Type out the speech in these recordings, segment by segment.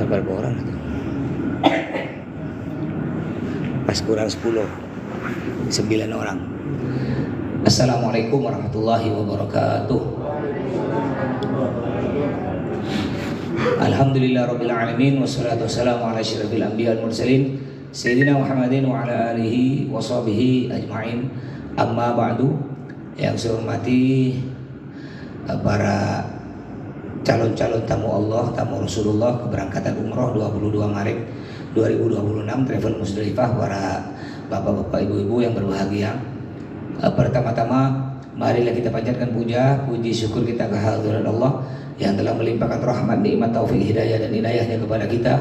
berapa orang itu? Pas kurang 10, 9 orang. Assalamualaikum warahmatullahi wabarakatuh. Alhamdulillah rabbil alamin, wassalatu wassalamu ala asyrafil anbiya wal mursalin sayyidina Muhammadin wa ala alihi wa sahbihi ajma'in. Amma ba'du. Yang saya hormati para calon-calon tamu Allah, tamu Rasulullah keberangkatan umroh 22 Maret 2026 Travel Musdalifah, para bapak-bapak, ibu-ibu yang berbahagia. Pertama-tama marilah kita panjatkan puji syukur kita kehadirat Allah yang telah melimpahkan rahmat, nikmat, taufik, hidayah dan inayahnya kepada kita.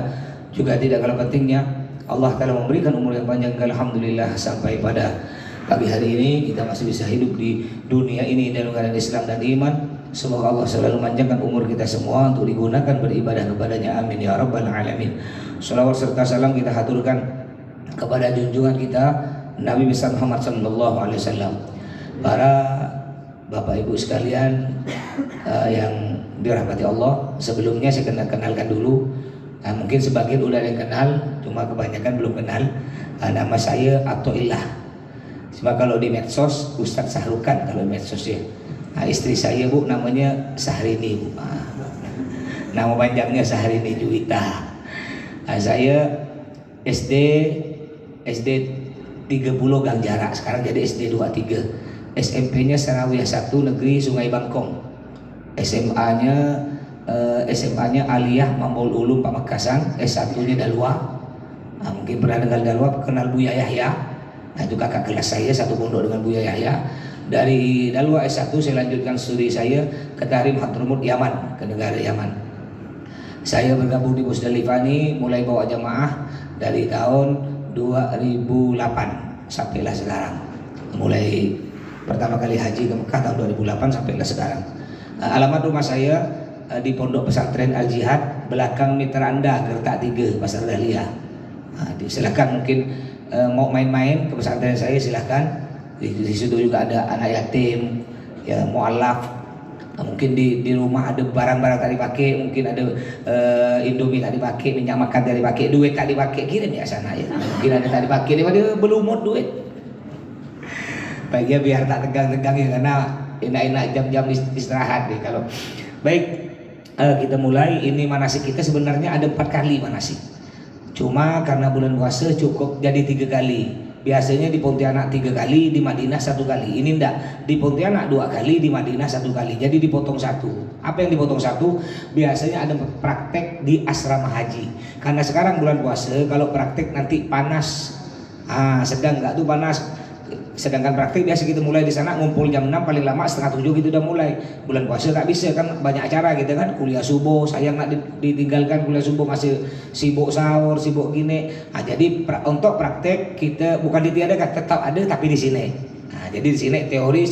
Juga tidak kalah pentingnya, Allah telah memberikan umur yang panjang, alhamdulillah, sampai pada pagi hari ini kita masih bisa hidup di dunia ini dalam keadaan Islam dan iman. Semoga Allah selalu memanjangkan umur kita semua untuk digunakan beribadah kepadanya, amin ya rabbal alamin. Salawat serta salam kita haturkan kepada junjungan kita Nabi besar Muhammad sallallahu alaihi wasallam. Para bapak ibu sekalian yang dirahmati Allah, sebelumnya saya kenalkan dulu. Mungkin sebagian udah ada yang kenal, cuma kebanyakan belum kenal. Nama saya Atoillah. Sebab kalau di medsos Ustadz Sahrukan, kalau di medsos ya. Istri saya Bu namanya Sahrini Bu. Nama panjangnya Sahrini Juwita. Saya SD 30 Gang Jarak, sekarang jadi SD 23. SMP-nya Sanawiyah 1 Negeri Sungai Bangkong. SMA-nya Aliyah Mamul Ulum Pamekasan. S1-nya Dalwa. Mungkin pernah dengar Dalwa, kenal Buya Yahya. Itu kakak kelas saya, satu pondok dengan Buya Yahya. Dari Dalwa S1 saya lanjutkan studi saya ke Tahrim Hadramut Yaman, ke negara Yaman. Saya bergabung di Musdalifah ini mulai bawa jamaah dari tahun 2008 sampailah sekarang. Mulai pertama kali haji ke Mekah tahun 2008 sampailah sekarang. Alamat rumah saya di Pondok Pesantren Al Jihad, belakang Mitra Anda, Gertak 3, Pasar Dahlia. Silakan mungkin mau main-main ke pesantren saya, silakan. Di situ juga ada anak yatim, ya mualaf. Mungkin di rumah ada barang-barang tak dipakai, mungkin ada Indomie tak dipakai, minyak makan tak dipakai, duit tak dipakai, kirim ya sana ya. Mungkin ada tak dipakai, dia belumut duit. Baiknya biar tak tegang-tegang ya, karena enak-enak jam-jam istirahat nih. Kalau baik, kita mulai. Ini manasik kita sebenarnya ada 4 kali manasik. Cuma karena bulan puasa cukup jadi 3 kali. Biasanya di Pontianak 3 kali, di Madinah 1 kali. Ini enggak, di Pontianak 2 kali, di Madinah 1 kali. Jadi dipotong 1. Apa yang dipotong 1? Biasanya ada praktek di asrama haji. Karena sekarang bulan puasa, kalau praktek nanti panas. Sedang enggak tuh panas. Sedangkan praktik biasa kita mulai di sana ngumpul jam 6, paling lama setengah 7 kita udah mulai. Bulan puasa tak bisa kan, banyak acara gitu kan, kuliah subuh, sayang nak ditinggalkan kuliah subuh, masih sibuk sahur, sibuk gini. Jadi untuk praktek kita bukan ditiadakan, tetap ada tapi di sini. Jadi di sini teori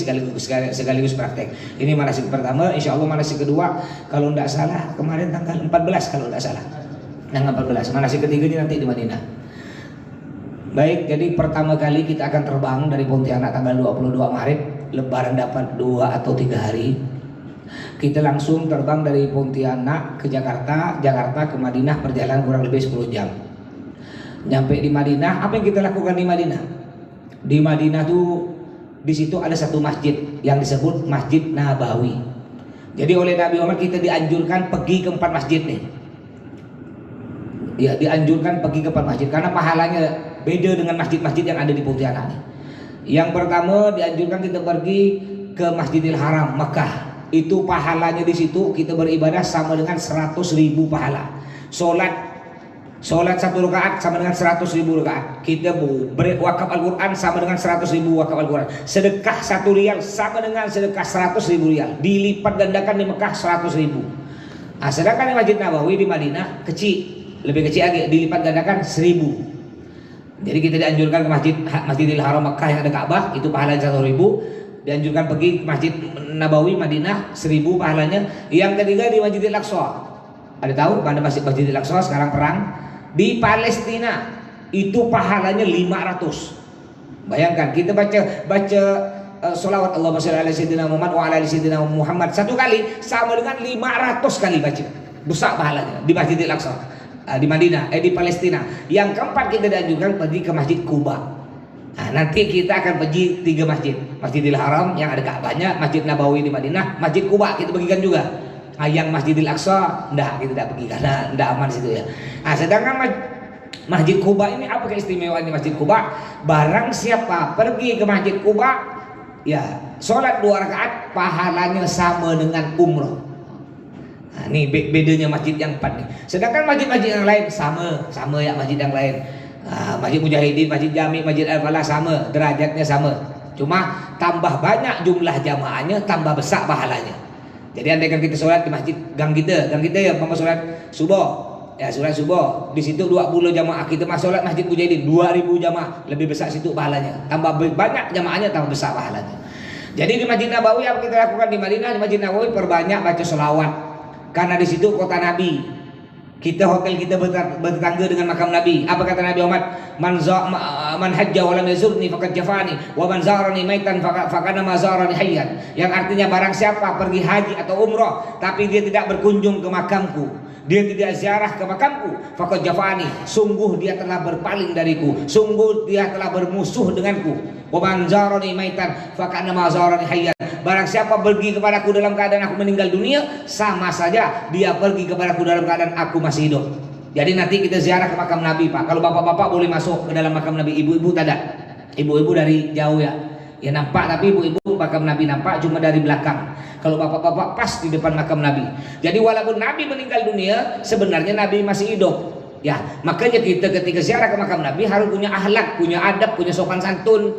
sekaligus praktek. Ini manasik pertama, insya Allah manasik kedua kalau tidak salah kemarin tanggal 14 kalau tidak salah. Tanggal 14. Manasik ketiganya nanti di Madinah. Baik, jadi pertama kali kita akan terbang dari Pontianak tanggal 22 Maret, Lebaran dapat 2 atau 3 hari. Kita langsung terbang dari Pontianak ke Jakarta, Jakarta ke Madinah, perjalanan kurang lebih 10 jam. Nyampe di Madinah, apa yang kita lakukan di Madinah? Di Madinah tuh di situ ada satu masjid yang disebut Masjid Nabawi. Jadi oleh Nabi Muhammad kita dianjurkan pergi ke 4 masjid nih. Ya, dianjurkan pergi ke 4 masjid karena pahalanya beda dengan masjid-masjid yang ada di Pontianak. Yang pertama dianjurkan kita pergi ke Masjidil Haram Mekah. Itu pahalanya di situ kita beribadah sama dengan 100.000 pahala. Solat 1 rakaat sama dengan 100.000 rakaat. Kita berwakaf Al-Quran sama dengan 100.000 wakaf Al-Quran. Sedekah 1 rial sama dengan sedekah 100.000 rial. Dilipat gandakan di Mekah 100.000. Sedangkan di Masjid Nabawi di Madinah kecil, lebih kecil lagi, dilipat gandakan 1.000. Jadi kita dianjurkan ke Masjidil Haram Makkah yang ada Ka'bah, itu pahalanya 100.000. Dianjurkan pergi ke Masjid Nabawi Madinah 1.000 pahalanya. Yang ketiga di Masjidil Aqsa. Ada tahu mana Masjidil Aqsa sekarang perang di Palestina, itu pahalanya 500. Bayangkan kita baca sholawat Allahumma sholli ala sayyidina Muhammad wa ala ali sayyidina Muhammad 1 kali sama dengan 500 kali baca. Besar pahalanya di Masjidil Aqsa. di Madinah, di Palestina. Yang keempat kita dianjurkan pergi ke Masjid Quba. Nah, nanti kita akan pergi 3 masjid. Masjidil Haram yang ada Ka'bahnya, Masjid Nabawi di Madinah, Masjid Quba kita bagikan juga. Nah, yang Masjidil Aqsa enggak, kita tidak pergi karena enggak aman situ ya. Nah, sedangkan Masjid Quba ini apa keistimewaan di Masjid Quba? Barang siapa pergi ke Masjid Quba, ya sholat 2 rakaat pahalanya sama dengan umroh. Nah, ini bedanya masjid yang 4 nih. Sedangkan masjid-masjid yang lain sama ya masjid yang lain. Masjid Mujahidin, Masjid Jami, Masjid Al-Falah sama, derajatnya sama. Cuma tambah banyak jumlah jamaahnya, tambah besar pahalanya. Jadi andaikan kita sholat di masjid gang kita ya umpama sholat subuh. Ya sholat subuh di situ 20 jamaah, kita sholat Masjid Mujahidin 2000 jamaah, lebih besar situ pahalanya. Tambah banyak jamaahnya, tambah besar pahalanya. Jadi di Masjid Nabawi apa kita lakukan di Madinah? Di Masjid Nabawi perbanyak baca sholawat. Karena di situ kota Nabi. Hotel kita bertetangga dengan makam Nabi. Apa kata Nabi Muhammad? Man hajja wa lam yazurni faqad jafani wa man zarani maitan faqad ma zarani hayyan. Yang artinya barang siapa pergi haji atau umrah tapi dia tidak berkunjung ke makamku, dia tidak ziarah ke makamku, faqad jafani, sungguh dia telah berpaling dariku, sungguh dia telah bermusuh denganku. Wa man zarani maitan faqad ma zarani hayyan. Barang siapa pergi kepadaku dalam keadaan aku meninggal dunia, sama saja dia pergi kepadaku dalam keadaan aku masih hidup. Jadi nanti kita ziarah ke makam Nabi, Pak. Kalau bapak-bapak boleh masuk ke dalam makam Nabi, ibu-ibu tidak. Ibu-ibu dari jauh ya. Ya nampak, tapi ibu-ibu makam Nabi nampak cuma dari belakang. Kalau bapak-bapak pas di depan makam Nabi. Jadi walaupun Nabi meninggal dunia, sebenarnya Nabi masih hidup. Ya, makanya kita ketika ziarah ke makam Nabi harus punya akhlak, punya adab, punya sopan santun.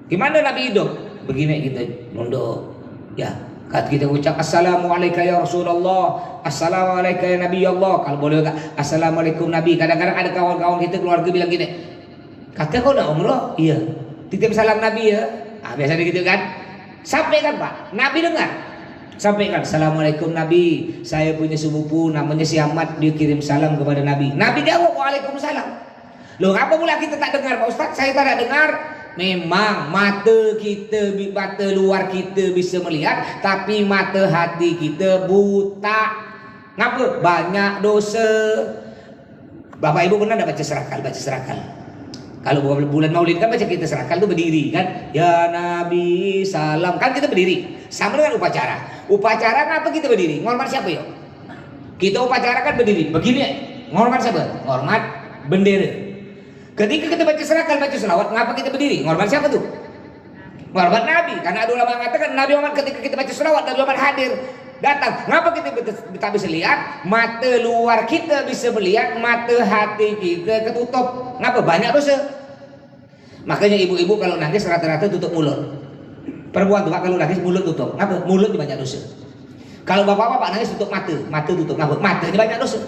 Gimana Nabi hidup? Begini kita nunduk ya, kita ucap assalamualaikum ya Rasulullah, assalamualaikum ya Nabi Allah. Kalau boleh assalamualaikum Nabi. Kadang-kadang ada kawan-kawan kita keluarga bilang gini, kata kau nak umrah? Iya, titip salam Nabi ya. Biasanya gitu kan. Sampaikan Pak, Nabi dengar. Sampaikan assalamualaikum Nabi, saya punya sepupu namanya si Ahmad, dia kirim salam kepada Nabi. Nabi jawab waalaikumsalam. Loh apa pula kita tak dengar Pak Ustaz? Saya tak dengar. Memang mata luar kita bisa melihat, tapi mata hati kita buta. Ngapa? Banyak dosa. Bapak Ibu pernah baca serakal? Kalau bulan Maulid kan baca kita serakal itu berdiri kan? Ya Nabi salam, kan kita berdiri. Sama dengan upacara. Upacara ngapa kita berdiri? Ngormat siapa ya? Kita upacara kan berdiri. Begini, ngormat siapa? Ngormat bendera. Ketika kita baca serakal, baca selawat, ngapa kita berdiri? Ngormat siapa tuh? Ngormat Nabi. Karena ada ulama mengatakan Nabi Muhammad ketika kita baca selawat dan ulama hadir datang. Ngapa kita tak bisa lihat? Mata luar kita bisa melihat, mata hati kita ketutup. Ngapa? Banyak dosa. Makanya ibu-ibu kalau nangis rata-rata tutup mulut. Perempuan tuh kalau nangis mulut tutup. Ngapa? Mulut banyak dosa. Kalau bapak-bapak nangis tutup mata, mata tutup. Ngapa? Mata ini banyak dosa.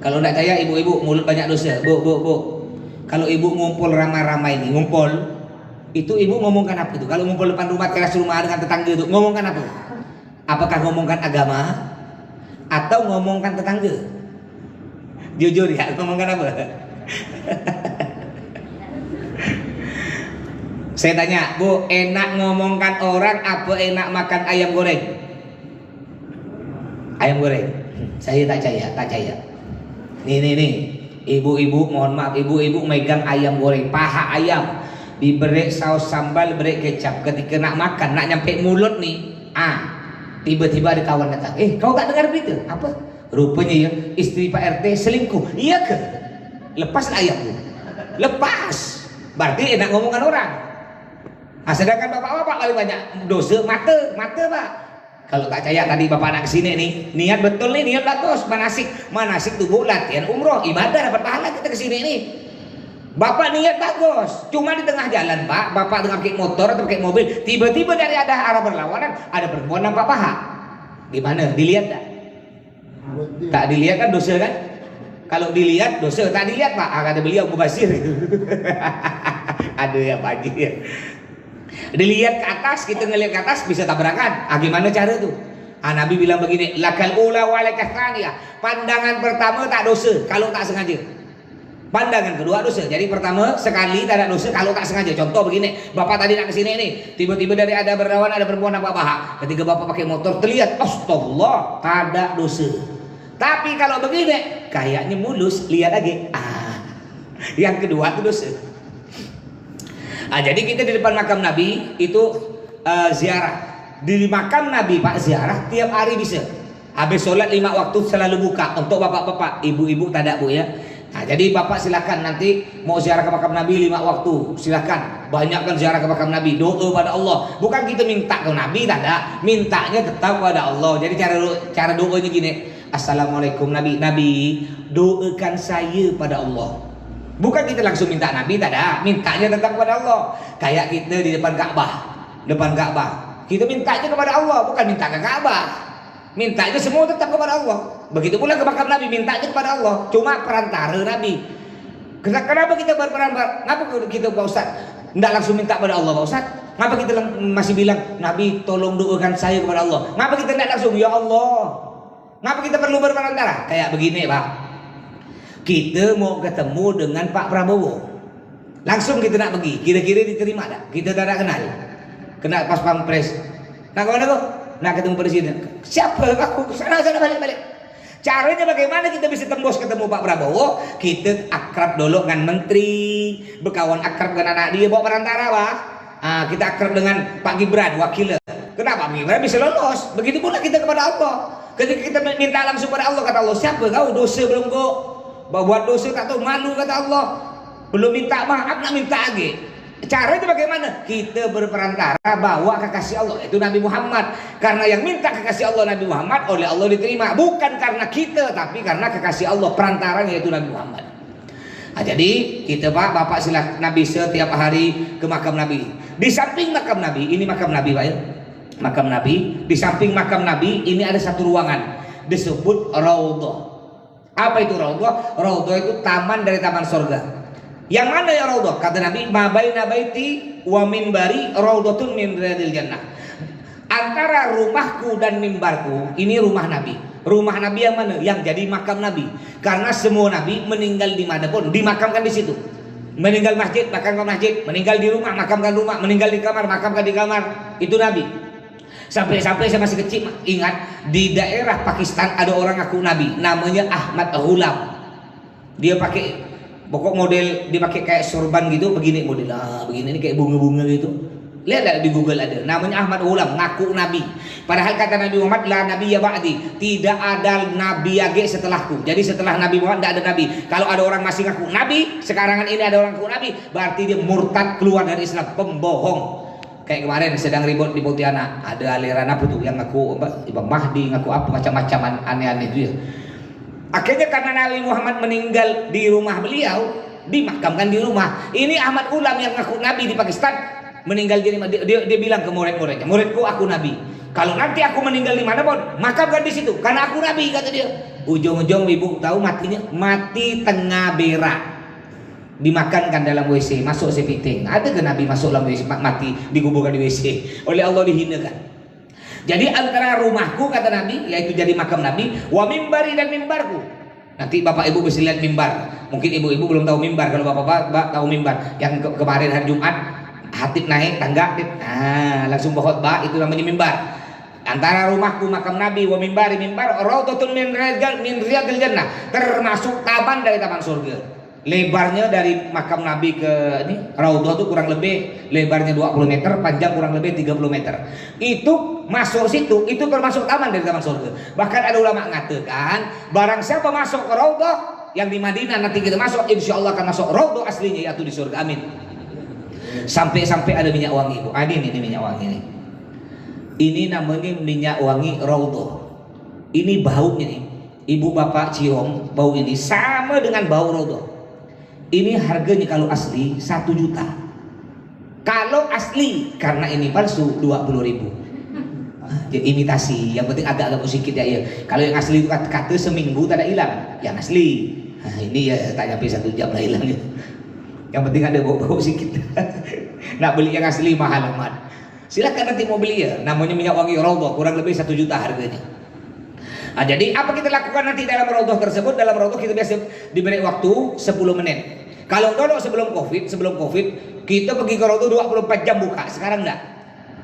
Kalau tidak percaya ibu-ibu mulut banyak dosa. Bu. Kalau ibu ngumpul ramai-ramai ini, ngumpul, itu ibu ngomongkan apa itu? Kalau ngumpul depan rumah, teras rumah dengan tetangga itu, ngomongkan apa? Apakah ngomongkan agama atau ngomongkan tetangga? Jujur ya, ngomongkan apa? Saya tanya, Bu, enak ngomongkan orang apa enak makan ayam goreng? Ayam goreng. Saya tak percaya. Nih. Ibu-ibu, mohon maaf, ibu-ibu megang ayam goreng, paha ayam, diberi saus sambal, beri kecap. Ketika nak makan, nak nyampe mulut nih, tiba-tiba ada kawan datang. Kau tak dengar berita? Apa? Rupanya ya, istri Pak RT selingkuh. Iya ke? Lepas ayam tu. Lepas. Berarti enak ngomongan orang. Sedangkan bapak-bapak paling banyak dosa mata Pak. Kalau tak percaya tadi bapak nak kesini nih, niat betul nih, niat bagus, manasik tubuh latihan umroh, ibadah dapat pahala kita kesini nih. Bapak niat bagus, cuma di tengah jalan Pak, bapak dengan pakai motor atau pakai mobil, tiba-tiba dari ada arah berlawanan, ada perempuan nampak paha. Gimana? Dilihat tak? Tak dilihat kan dosa kan? Kalau dilihat dosa, tak dilihat Pak, kata beliau mubasir. Ada ya Pak Haji ya. Dilihat ke atas, kita ngelihat ke atas bisa tabrakan. Gimana cara tuh? Nabi bilang begini, lakal ula walakal thaniyah. Pandangan pertama tak dosa kalau tak sengaja. Pandangan kedua dosa. Jadi pertama sekali tak ada dosa kalau tak sengaja. Contoh begini, bapak tadi nak kesini nih, tiba-tiba dari ada berlawan ada perempuan nampak paha. Ketika bapak pakai motor terlihat, astagfirullah, tak ada dosa. Tapi kalau begini, kayaknya mulus, lihat lagi. Yang kedua itu dosa. Jadi kita di depan makam Nabi itu ziarah. Di makam Nabi Pak ziarah tiap hari bisa. Habis sholat 5 waktu selalu buka untuk bapak-bapak, ibu-ibu tak ada bu ya. Jadi bapak silakan nanti mau ziarah ke makam Nabi 5 waktu silakan. Banyakkan ziarah ke makam Nabi, doa pada Allah. Bukan kita minta ke Nabi, tak ada. Mintanya tetap pada Allah. Jadi cara doanya gini. Assalamualaikum Nabi, doakan saya pada Allah. Bukan kita langsung minta Nabi, tak ada. Mintanya tetap kepada Allah. Kayak kita di depan Ka'bah. Kita mintanya kepada Allah, bukan minta ke Ka'bah. Mintanya semua tetap kepada Allah. Begitu pula ke makam Nabi, mintanya kepada Allah. Cuma perantara Nabi. Kenapa kita berperan? Kenapa kita Pak Ustaz tidak langsung minta kepada Allah Pak Ustaz? Kenapa kita masih bilang Nabi tolong doakan saya kepada Allah? Kenapa kita tidak langsung ya Allah? Kenapa kita perlu berperantara? Kayak begini Pak. Kita mau ketemu dengan Pak Prabowo. Langsung kita nak pergi. Kira-kira diterima tak? Kita tak ada kenal pas pampres. Nak kemana kok? Nak ketemu presiden. Siapa aku? Sana balik. Caranya bagaimana kita bisa tembus ketemu Pak Prabowo? Kita akrab dulu dengan menteri, berkawan akrab dengan anak dia, bawa perantara Pak. Kita akrab dengan Pak Gibran, wakilnya. Kenapa Pak Gibran bisa lolos? Begitu pula kita kepada Allah. Ketika kita minta langsung pada Allah, kata Allah, siapa kau? Dosa belum kok? Buat dosa tak tahu malu, kata Allah. Belum minta maaf, nak minta lagi. Caranya bagaimana? Kita berperantara bawa kekasih Allah, itu Nabi Muhammad. Karena yang minta kekasih Allah Nabi Muhammad, oleh Allah diterima. Bukan karena kita, tapi karena kekasih Allah, perantaranya itu Nabi Muhammad. Jadi kita Bapak silah Nabi setiap hari ke makam Nabi. Di samping makam Nabi, ini makam Nabi Pak ya. Makam Nabi, di samping makam Nabi ini ada satu ruangan disebut Raudhah. Apa itu Raudhah? Raudhah itu taman dari taman surga. Yang mana ya Raudhah? Kata Nabi, ma baina baiti wa minbari raudhatun min riyadil jannah. Antara rumahku dan mimbarku, ini rumah Nabi. Rumah Nabi yang mana? Yang jadi makam Nabi. Karena semua Nabi meninggal di mana pun dimakamkan di situ. Meninggal masjid, makamkan masjid. Meninggal di rumah, makamkan rumah. Meninggal di kamar, makamkan di kamar. Itu Nabi. Sampai-sampai saya masih kecil ingat di daerah Pakistan ada orang ngaku Nabi, namanya Ahmad Ghulam. Dia pakai pokok model, dia pakai kayak sorban gitu, begini model, begini ini kayak bunga-bunga gitu. Lihat ada di Google ada, namanya Ahmad Ghulam, ngaku Nabi. Padahal kata Nabi Muhammad, la Nabi ya ba'di, tidak ada Nabi lagi setelahku. Jadi setelah Nabi Muhammad tidak ada Nabi. Kalau ada orang masih ngaku Nabi, sekarang ini ada orang ngaku Nabi, berarti dia murtad, keluar dari Islam, pembohong. Kayak kemarin sedang ribut di Pontianak, ada aliran apa tuh yang ngaku Imam Mahdi, ngaku apa macam-macam aneh-aneh itu ya. Akhirnya karena Nabi Muhammad meninggal di rumah beliau, dimakamkan di rumah. Ini Ahmad Ghulam yang ngaku Nabi di Pakistan meninggal di rumah. Dia bilang ke murid-muridnya, muridku aku Nabi. Kalau nanti aku meninggal di mana pun, makamkan di situ. Karena aku Nabi, kata dia. Ujung-ujung ibu tahu matinya, mati tengah berak. Dimakankan dalam WC, masuk sepiting. Ada ke Nabi masuk dalam WC, mati dikuburkan di WC. Oleh Allah dihinakan. Jadi antara rumahku kata Nabi, yaitu jadi makam Nabi, wa mimbari dan mimbarku. Nanti bapak ibu bisa lihat mimbar. Mungkin ibu-ibu belum tahu mimbar, kalau bapak-bapak tahu mimbar. Yang kemarin hari Jumat, hatib naik tangga, langsung berkhutbah, itu namanya mimbar. Antara rumahku makam Nabi wa mimbari mimbar raudhatun min riyadil jannah, termasuk taman dari taman surga. Lebarnya dari makam Nabi ke ini Raudhah itu kurang lebih lebarnya 20 meter, panjang kurang lebih 30 meter. Itu masuk situ, itu termasuk taman dari taman surga. Bahkan ada ulama mengatakan, barang siapa masuk ke Raudhah yang di Madinah nanti kita masuk, insya Allah akan masuk Raudhah aslinya, yaitu di surga. Amin. Sampai ada minyak wangi, Bu. Ini minyak wangi ini. Ini namanya minyak wangi Raudhah. Ini baunya nih. Ibu bapak cium bau ini sama dengan bau Raudhah. Ini harganya kalau asli 1 juta. Kalau asli, karena ini palsu 20.000. Jadi imitasi, yang penting agak-agak sedikit ya. Kalau yang asli itu kata seminggu tak ada hilang. Yang asli, ini ya tak sampai 1 jam lah hilangnya. Yang penting ada bau-bau sedikit. Nak beli yang asli mahal amat. Silakan nanti mau beli ya. Namanya minyak wangi Raudhah, kurang lebih 1 juta harganya. Jadi apa kita lakukan nanti dalam Raudhah tersebut? Dalam Raudhah kita biasa diberi waktu 10 menit. Kalau dulu sebelum covid kita pergi ke Raudhah 24 jam buka. Sekarang enggak.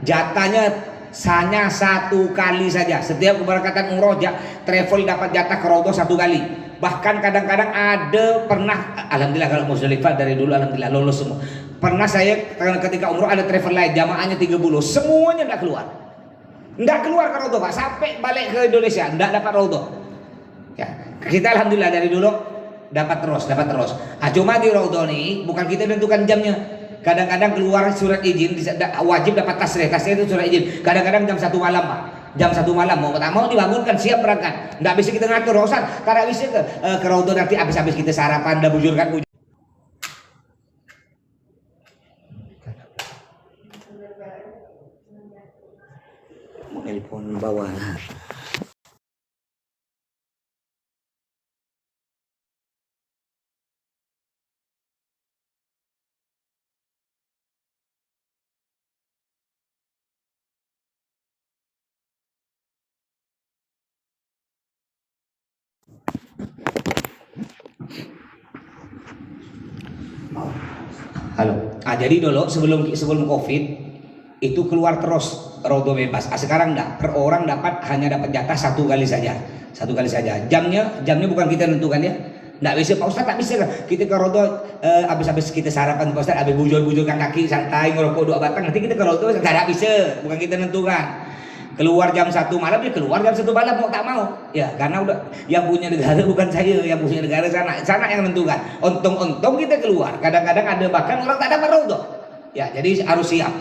Jatahnya hanya 1 kali saja. Setiap keberangkatan umroh travel dapat jatah ke Raudhah 1 kali. Bahkan kadang-kadang ada pernah, alhamdulillah kalau Musdalifah dari dulu alhamdulillah lolos semua. Pernah saya ketika umroh ada travel light jamaahnya 30, semuanya enggak keluar. Enggak keluar ke Raudhah Pak, sampai balik ke Indonesia enggak dapat Raudhah. Ya, kita alhamdulillah dari dulu dapat terus. Nah, cuma di Raudhah nih bukan kita tentukan jamnya. Kadang-kadang keluar surat izin wajib dapat tasrih itu surat izin. Kadang-kadang jam 1 malam Pak. Jam 1 malam mau dibangunkan siap berangkat. Nggak bisa kita ngatur Ustaz. Karena bisa ke Raudhah nanti habis kita sarapan dan bujurkan. Telepon bawah. Halo. Jadi dulu sebelum Covid itu keluar terus Raudhah bebas. Sekarang enggak. Per orang hanya dapat jatah satu kali saja. Jamnya bukan kita tentukan ya. Enggak bisa Pak Ustaz, tak bisa. Kita ke Raudhah habis kita sarapan Pak Ustaz, habis bujur-bujurkan kaki santai ngerokok 2 batang, nanti kita ke Raudhah enggak bisa, bukan kita tentukan. Keluar jam 1 malam dia keluar jam 1 malam mau tak mau ya, karena udah yang punya negara bukan saya, yang punya negara sana yang menentukan. Untung kita keluar, kadang-kadang ada bahkan orang tak dapat Raudhah ya, jadi harus siap.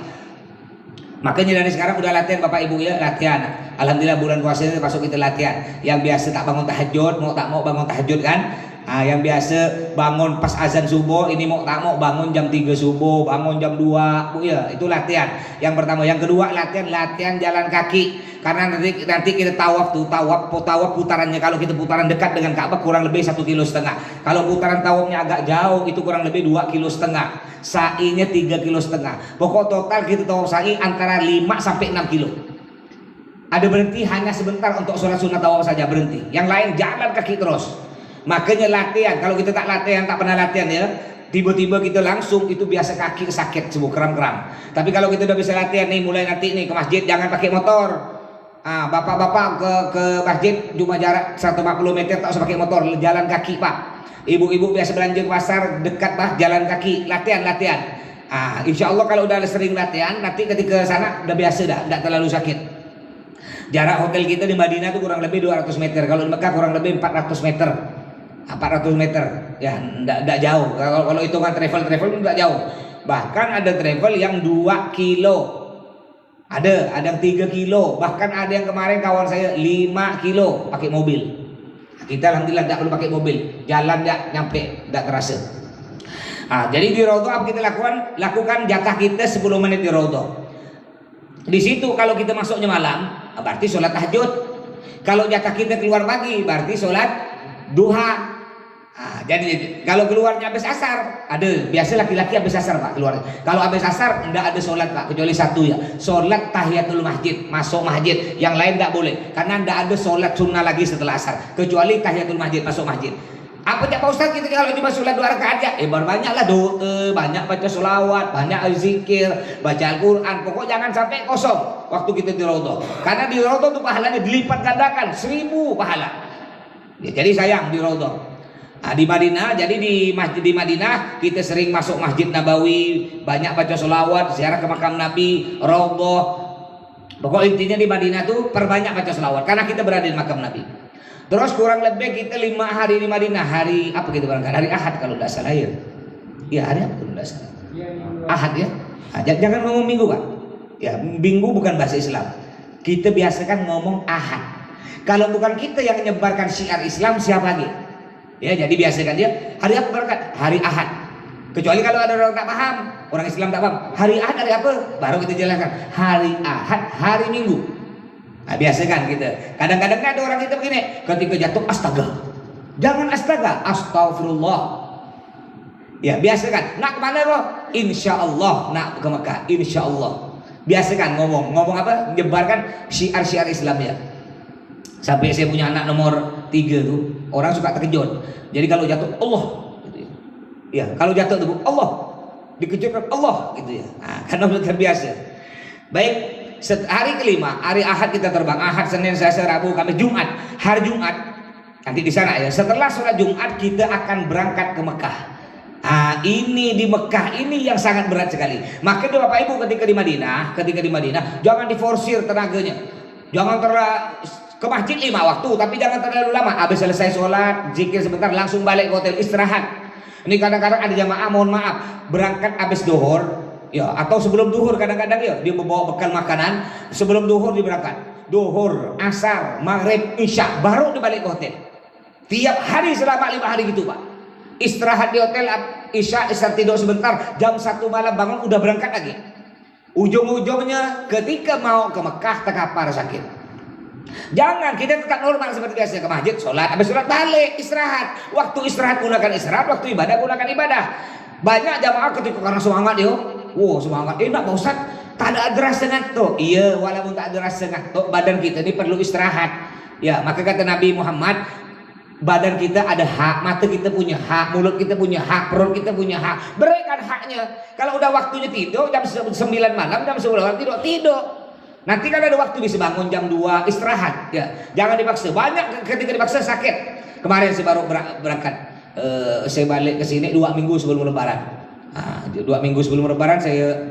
Makanya dari sekarang udah latihan Bapak Ibu ya, latihan. Alhamdulillah bulan puasa ini masuk kita latihan. Yang biasa tak bangun tahajud, mau tak mau bangun tahajud kan. Yang biasa bangun pas azan subuh, ini mau tak mau bangun jam 3 subuh, bangun jam 2, ya itu latihan. Yang pertama, yang kedua latihan jalan kaki. Karena nanti kita tawaf putarannya, kalau kita putaran dekat dengan Ka'bah kurang lebih 1,5 kilo. Kalau putaran tawafnya agak jauh itu kurang lebih 2,5 kilo. Sa'inya 3,5 kilo. Pokok total kita tawaf sa'i antara 5 sampai 6 kilo. Ada berhenti hanya sebentar untuk sholat sunnah tawaf saja berhenti. Yang lain jalan kaki terus. Makanya latihan, kalau kita tak pernah latihan ya, tiba-tiba kita langsung itu biasa kaki sakit, sebuah kram-kram. Tapi kalau kita udah bisa latihan nih, mulai nanti nih ke masjid jangan pakai motor. Bapak-bapak ke masjid cuma jarak 140 meter, tak usah pakai motor, jalan kaki Pak. Ibu-ibu biasa belanja ke pasar dekat Pak, jalan kaki, latihan. Insya Allah kalau udah sering latihan, nanti ketika sana udah biasa tidak terlalu sakit. Jarak hotel kita di Madinah itu kurang lebih 200 meter, kalau di Mekah kurang lebih 400 meter. 400 meter ya, enggak jauh. Kalau hitungan travel enggak jauh. Bahkan ada travel yang 2 kilo, ada yang 3 kilo, bahkan ada yang kemarin kawan saya 5 kilo pakai mobil. Kita alhamdulillah enggak perlu pakai mobil, jalan enggak nyampe, enggak terasa. Jadi di Raudhah apa kita lakukan jatah kita 10 menit di Raudhah. Di situ kalau kita masuknya malam, berarti sholat tahajud. Kalau jatah kita keluar pagi, berarti sholat duha. Jadi kalau keluarnya habis asar, ada biasa laki-laki habis asar Pak keluar. Kalau habis asar enggak ada sholat Pak, kecuali satu ya, sholat tahiyatul masjid, masuk masjid. Yang lain enggak boleh, karena enggak ada sholat sunnah lagi setelah asar, kecuali tahiyatul masjid, masuk masjid. Apa Pak Ustaz kita kalau cuma sholat 2 rakaat aja? Banyaklah doa, banyak baca sholawat, banyak zikir, baca Al-Quran. Pokok jangan sampai kosong waktu kita di Raudhah, karena di Raudhah tuh pahalanya dilipat gandakan 1000 pahala ya, jadi sayang di Raudhah. Di Madinah, jadi di Madinah kita sering masuk Masjid Nabawi, banyak baca sholawat, ziarah ke makam Nabi, Raudhah. Pokok intinya di Madinah tuh perbanyak baca sholawat, karena kita berada di makam Nabi. Terus kurang lebih kita 5 hari di Madinah. Hari apa kita berangkat? Hari Ahad kalau tidak salah ya. Ya hari apa kalau tidak salah? Ahad ya. Jangan ngomong Minggu Pak. Ya Minggu bukan bahasa Islam. Kita biasakan ngomong Ahad. Kalau bukan kita yang menyebarkan syiar Islam, siapa lagi? Ya jadi biasakan dia hari apa berangkat? Hari Ahad. Kecuali kalau ada orang tak paham, orang Islam tak paham, hari Ahad hari apa? Baru kita jelaskan hari Ahad hari Minggu. Biasakan kita. Kadang-kadang ada orang kita begini, ketika jatuh astaga, jangan astaga, astagfirullah. Ya biasakan. Nak kemana bro? Insya Allah nak ke Mekah. Insya Allah. Biasakan ngomong apa? Menyebarkan syiar-syiar Islam ya. Sampai saya punya anak nomor 3 tuh, orang suka terkejut. Jadi kalau jatuh Allah gitu ya. Ya, kalau jatuh tuh Allah, dikejutkan Allah gitu ya. Karena sudah terbiasa. Baik, hari kelima, hari Ahad kita terbang. Ahad, Senin, Selasa, Rabu, Kamis, Jumat. Hari Jumat Nanti di sana ya. Setelah sholat Jumat kita akan berangkat ke Mekah. Ini di Mekah ini yang sangat berat sekali. Makanya Bapak Ibu ketika di Madinah jangan diforsir tenaganya. Jangan ke masjid 5 waktu, tapi jangan terlalu lama. Habis selesai sholat, zikir sebentar, langsung balik ke hotel istirahat. Ini kadang-kadang ada jamaah, mohon maaf, berangkat habis duhur, ya, atau sebelum duhur kadang-kadang ya, dia membawa bekal makanan. Sebelum duhur dia berangkat, duhur, asar, maghrib, isya, baru dia balik ke hotel. Tiap hari selama 5 hari gitu Pak. Istirahat di hotel, isya tidur sebentar, jam 1 malam bangun udah berangkat lagi. Ujung-ujungnya ketika mau ke Mekah terkapar sakit. Jangan, kita tetap normal seperti biasa, ke masjid, sholat, habis sholat balik, istirahat. Waktu istirahat gunakan istirahat, waktu ibadah gunakan ibadah. Banyak jamaah ketika karena semangat yo, wow semangat, enak Pak Ustaz, tak ada rasa ngantuk. Iya, walaupun tak ada rasa ngantuk, badan kita ini perlu istirahat. Ya, maka kata Nabi Muhammad, badan kita ada hak, mata kita punya hak, mulut kita punya hak, perut kita punya hak. Berikan haknya. Kalau udah waktunya tidur jam 9 malam, jam 10 malam tidur. Nanti kan ada waktu bisa bangun jam 2 istirahat ya. Jangan dipaksa. Banyak ketika dipaksa sakit. Kemarin saya baru berangkat. Saya balik ke sini 2 minggu sebelum lebaran. 2 minggu sebelum lebaran saya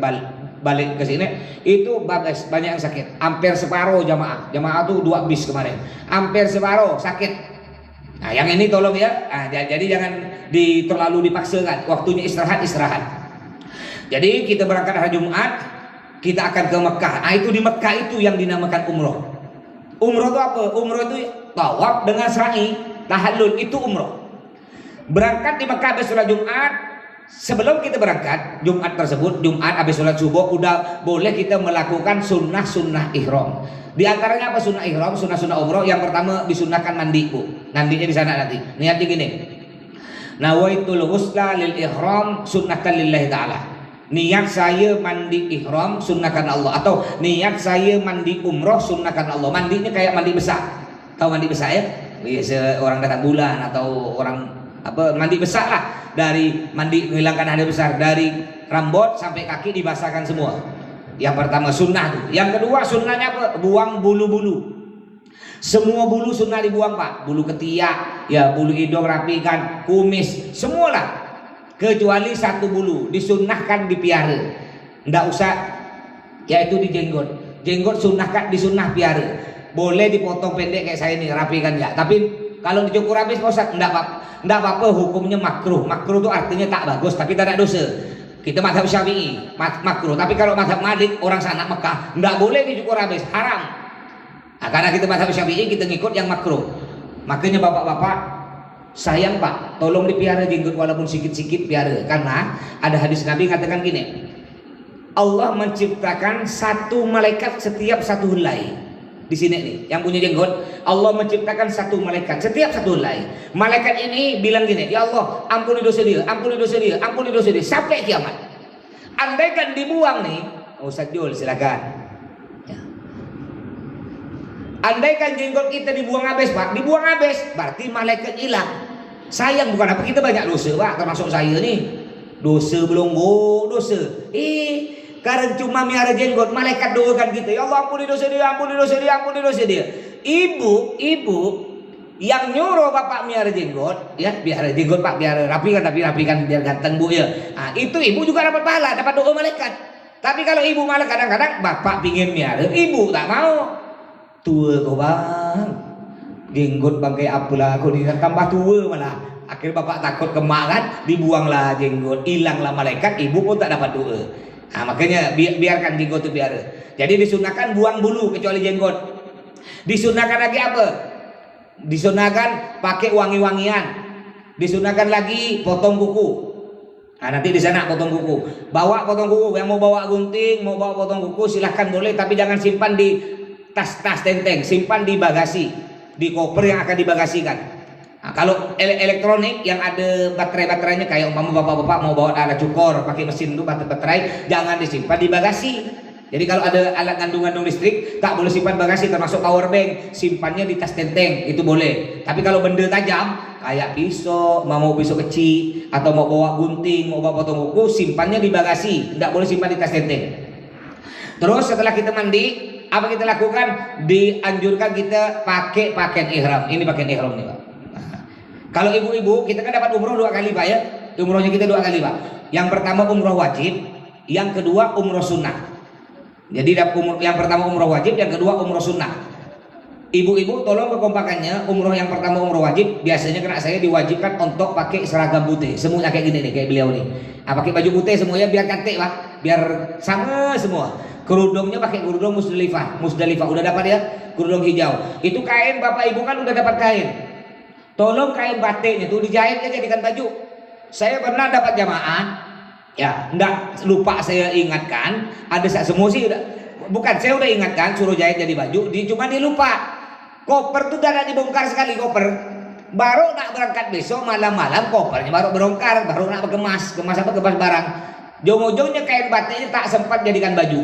balik ke sini. Itu banyak yang sakit. Hampir separuh jamaah. Jamaah tuh 2 bis kemarin. Hampir separuh sakit. Nah, yang ini tolong ya. Jadi jangan terlalu dipaksakan. Waktunya istirahat. Jadi kita berangkat hari Jumat. Kita akan ke Mekah. Itu di Mekah itu yang dinamakan umroh. Umroh itu apa? Umroh itu tawaf dengan sa'i, tahallul, itu umroh. Berangkat di Mekah habis sholat Jumat. Sebelum kita berangkat Jumat tersebut, Jumat habis sholat subuh, udah boleh kita melakukan sunnah ihram. Di antaranya apa sunnah ihram? Sunnah umroh. Yang pertama disunahkan mandi Bu. Nantinya di sana nanti. Niatnya gini. Nawaitul ghusla lil ihram sunnatan lillahi ta'ala. Niat saya mandi ihram sunnahkan Allah, atau niat saya mandi umroh sunnahkan Allah. Mandinya kayak mandi besar. Tahu mandi besar ya? Biasa orang datang bulan atau orang apa mandi besar lah. Dari mandi menghilangkan hadas besar, dari rambut sampai kaki dibasahkan semua. Yang pertama sunnah tuh. Yang kedua sunnahnya apa? Buang bulu-bulu. Semua bulu sunnah dibuang Pak. Bulu ketiak, ya bulu hidung rapikan, kumis, semualah. Kecuali satu bulu disunnahkan dipiara, ndak usah, yaitu di jenggot. Jenggot disunnah piara. Boleh dipotong pendek kayak saya ini, rapikan ya. Tapi kalau dicukur habis Ustaz, ndak apa-apa, hukumnya makruh. Makruh itu artinya tak bagus, tapi tak ada dosa. Kita mazhab Syafi'i makruh. Tapi kalau mazhab Malik orang sana Mekah, ndak boleh dicukur habis, haram. Nah, karena kita mazhab Syafi'i kita ngikut yang makruh. Makanya bapak-bapak sayang Pak, tolong dipiara jenggot walaupun sikit-sikit piara. Karena ada hadis Nabi katakan gini, Allah menciptakan satu malaikat setiap satu helai. Di sini nih, yang punya jenggot, Allah menciptakan satu malaikat setiap satu helai. Malaikat ini bilang gini, ya Allah, ampuni dosa dia, ampuni dosa dia, ampuni dosa dia, sampai kiamat. Andaikan dibuang nih, Ustaz Jul silakan. Ya. Andaikan jenggot kita dibuang habis Pak, dibuang habis, berarti malaikat hilang. Sayang bukan apa, kita banyak dosa Pak, termasuk saya nih. Dosa belum dosa. Karena cuma miara jenggot, malaikat doakan kita, ya Allah ampuni dosa dia, ampuni dosa dia, ampuni dosa dia. Ibu yang nyuruh bapak miara jenggot, ya biar jenggot Pak, biar rapikan biar ganteng Bu ya. Nah, itu ibu juga dapat pahala, dapat doa malaikat. Tapi kalau ibu malah kadang-kadang bapak pingin miara, ibu tak mau. Tua kau Bang, jenggot bang kayak apalah, aku ini tambah tua malah. Akhirnya bapak takut kemak kan, dibuanglah jenggot, hilanglah malaikat, ibu pun tak dapat doa. Nah, makanya biarkan jenggot itu biara. Jadi disunahkan buang bulu kecuali jenggot. Disunahkan lagi apa? Disunahkan pakai wangi-wangian. Disunahkan lagi potong kuku. Nah, nanti di sana potong kuku. Bawa potong kuku, yang mau bawa gunting, mau bawa potong kuku silahkan boleh, tapi jangan simpan di tas-tas tenteng, simpan di bagasi, di koper yang akan dibagasikan. Nah, kalau elektronik yang ada baterai-baterainya, kayak umpama bapak-bapak mau bawa alat cukur pakai mesin itu baterai, jangan disimpan di bagasi. Jadi kalau ada alat gandung listrik tak boleh simpan bagasi, termasuk power bank, simpannya di tas tenteng, itu boleh. Tapi kalau benda tajam kayak pisau, mau pisau kecil atau mau bawa gunting, mau bawa potong kuku, simpannya di bagasi, tidak boleh simpan di tas tenteng. Terus setelah kita mandi, apa kita lakukan? Dianjurkan kita pakai pakaian ihram. Ini pakaian ihram nih Pak. Kalau ibu-ibu kita kan dapat umroh 2 kali Pak ya. Umrohnya kita 2 kali Pak. Yang pertama umroh wajib, yang kedua umroh sunnah. Jadi yang pertama umroh wajib, yang kedua umroh sunnah. Ibu-ibu tolong kekompakannya. Umroh yang pertama umroh wajib, biasanya kena saya diwajibkan untuk pakai seragam putih. Semuanya kayak gini nih, kayak beliau nih. Pakai baju putih semuanya biar cantik Pak, biar sama semua. Kerudungnya pakai kerudung Musdalifah. Udah dapat ya, kerudung hijau. Itu kain Bapak Ibu kan udah dapat kain. Tolong kain batiknya tuh dijahit aja jadikan baju. Saya pernah dapat jamaah, ya, enggak lupa saya ingatkan. Ada semua sih udah, bukan saya udah ingatkan suruh jahit jadi baju, cuma dia lupa. Koper tuh udah dibongkar sekali koper. Baru nak berangkat besok malam-malam kopernya baru berongkar, baru nak kemas apa kemas barang. Jong-jongnya kain batiknya tak sempat jadikan baju.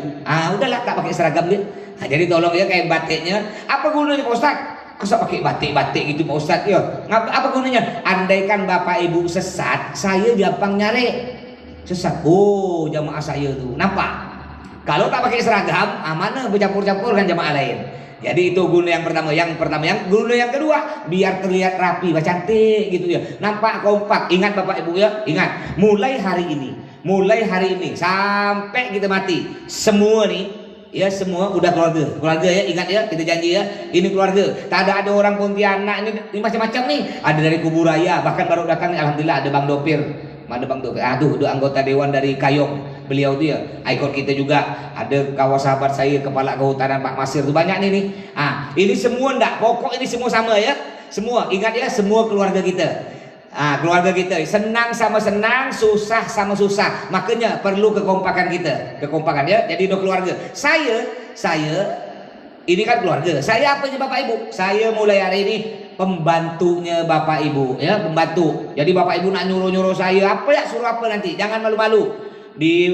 Udahlah tak pakai seragam dia. Jadi tolong ya kain batiknya. Apa gunanya Pak Ustaz? Masa pakai batik-batik gitu Pak Ustadz ya? Apa gunanya? Andaikan Bapak Ibu sesat, saya gampang nyari. Sesat, oh jamaah saya tuh nampak. Kalau tak pakai seragam, mana bercampur-campur kan jamaah lain. Jadi itu guna yang pertama. Yang guna yang kedua, biar terlihat rapi, cantik gitu ya. Nampak kompak. Ingat Bapak Ibu ya, ingat. Mulai hari ini sampai kita mati, semua nih. Ya semua udah keluarga ya, ingat ya, kita janji ya, ini keluarga. Tak ada orang Pontianak ini macam-macam nih. Ada dari Kuburaya, bahkan baru datang alhamdulillah ada Bang Dopir. Mana Bang Dopir? Aduh, anggota dewan dari Kayong. Beliau dia, ikon kita juga. Ada kawan sahabat saya kepala kehutanan Pak Masir tuh banyak nih. Ini semua enggak, pokok ini semua sama ya. Semua, ingat ya, semua keluarga kita. Keluarga kita senang sama senang, susah sama susah. Makanya perlu kekompakan kita, kekompakan ya. Jadi udah keluarga. Saya ini kan keluarga. Saya apanya Bapak Ibu? Saya mulai hari ini pembantunya Bapak Ibu ya, pembantu. Jadi Bapak Ibu nak nyuruh saya apa ya, suruh apa nanti. Jangan malu-malu.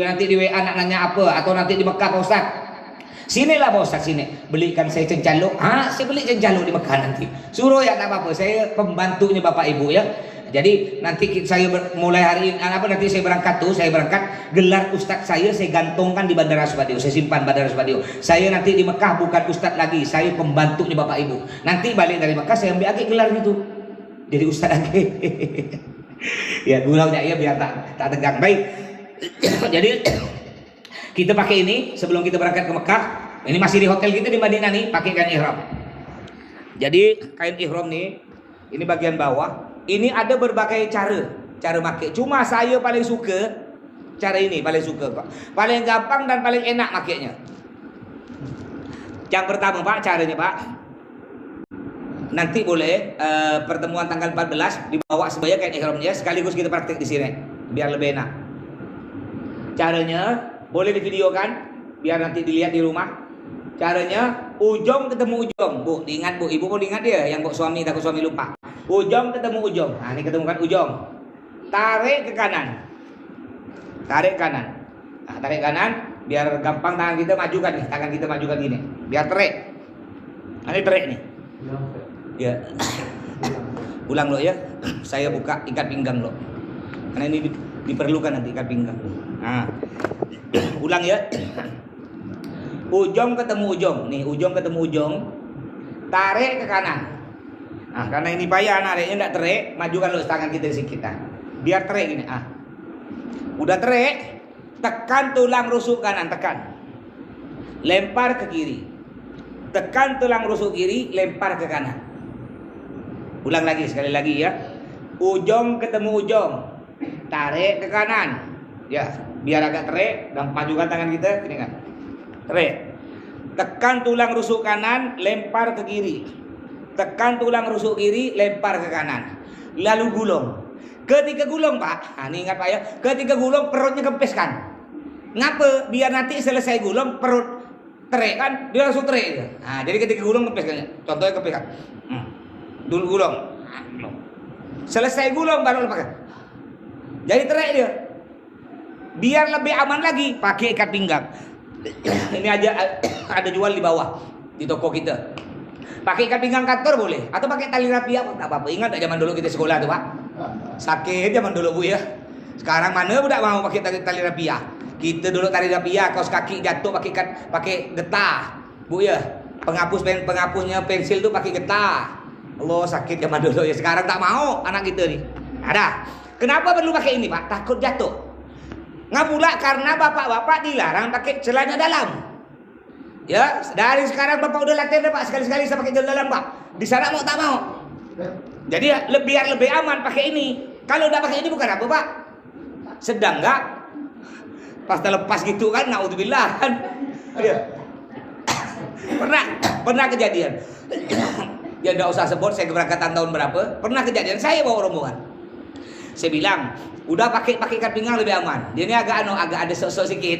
Nanti di WA nak nanya apa, atau nanti di Mekah Pak Ustaz. Sinilah Pak Ustaz, sini belikan saya cencalo. Saya beli cencalo di Mekah nanti. Suruh ya, tak apa-apa. Saya pembantunya Bapak Ibu ya. Jadi nanti saya mulai hari ini nanti saya berangkat gelar Ustadz saya gantungkan di Bandara Supadio, saya simpan Bandara Supadio. Saya nanti di Mekah bukan Ustadz lagi, saya pembantunya Bapak Ibu. Nanti balik dari Mekah saya ambil lagi gelar itu, jadi Ustadz lagi. Ya gulaunya ya biar tak tegang. Baik. Jadi kita pakai ini sebelum kita berangkat ke Mekah. Ini masih di hotel kita di Madinah nih, pakai kain ihram. Jadi kain ihram nih, ini bagian bawah. Ini ada berbagai cara pakai. Cuma saya paling suka cara ini, paling suka Pak. Paling gampang dan paling enak makainya. Yang pertama Pak, caranya Pak. Nanti boleh pertemuan tanggal 14 dibawa sebaya kain ihramnya, sekaligus kita praktik di sini biar lebih enak. Caranya boleh divideokan biar nanti dilihat di rumah. Caranya ujung ketemu ujung, Bu. Diingat Bu, Ibu mau diingat ya, yang suami takut suami lupa. Ujung ketemu ujung. Ini ketemukan ujung. Tarik ke kanan. Tarik kanan. Tarik kanan biar gampang tangan kita majukan nih. Tangan kita majukan gini. Biar terik. Ini terik nih. Ya. Ulang lo ya. Saya buka ikat pinggang lo. Karena ini diperlukan nanti ikat pinggang. Ulang ya. Ujung ketemu ujung. Nih, ujung ketemu ujung. Tarik ke kanan. Karena ini payah nariknya enggak terik, majukan lo tangan kita sedikit. Biar terik gini. Udah terik, tekan tulang rusuk kanan, tekan. Lempar ke kiri. Tekan tulang rusuk kiri, lempar ke kanan. Ulang lagi, sekali lagi ya. Ujung ketemu ujung. Tarik ke kanan. Ya, biar agak terik, dan majukan tangan kita gini kan. Terik. Tekan tulang rusuk kanan, lempar ke kiri. Tekan tulang rusuk kiri, lempar ke kanan. Lalu gulung. Ketika gulung Pak, ini ingat Pak ya. Ketika gulung perutnya kempeskan. Ngapa? Biar nanti selesai gulung perut terik kan, dia langsung terik. Jadi ketika gulung kempeskan. Contohnya kempeskan. Dulu gulung. Selesai gulung baru lepaskan. Jadi terik dia. Biar lebih aman lagi, pakai ikat pinggang. Ini aja ada jual di bawah di toko kita. Pakai ikat pinggang kantor boleh, atau pakai tali rapia pun tak apa-apa. Ingat tak zaman dulu kita sekolah tuh Pak? Sakit zaman dulu Bu ya. Sekarang mana budak mau pakai tali rapia? Kita dulu tali rapia, kaos kaki jatuh pakai getah Bu ya. Penghapusnya pensil tuh pakai getah. Allah sakit zaman dulu ya, sekarang tak mau anak kita nih. Ada. Kenapa perlu pakai ini Pak? Takut jatuh. Ngapula karena bapak-bapak dilarang pakai celana dalam. Ya, dari sekarang bapak udah latihan Pak, sekali-sekali saya pakai celana dalam Pak. Di sana mau tak mau. Jadi biar lebih aman pakai ini. Kalau udah pakai ini bukan apa Pak? Sedang enggak? Pas terlepas gitu kan, naudzubillah kan. Ya. Pernah kejadian. Ya enggak usah sebut saya keberangkatan tahun berapa. Pernah kejadian saya bawa rombongan. Saya bilang, udah pakai ikat pinggang lebih aman. Dia ini agak ada sok-sok sedikit.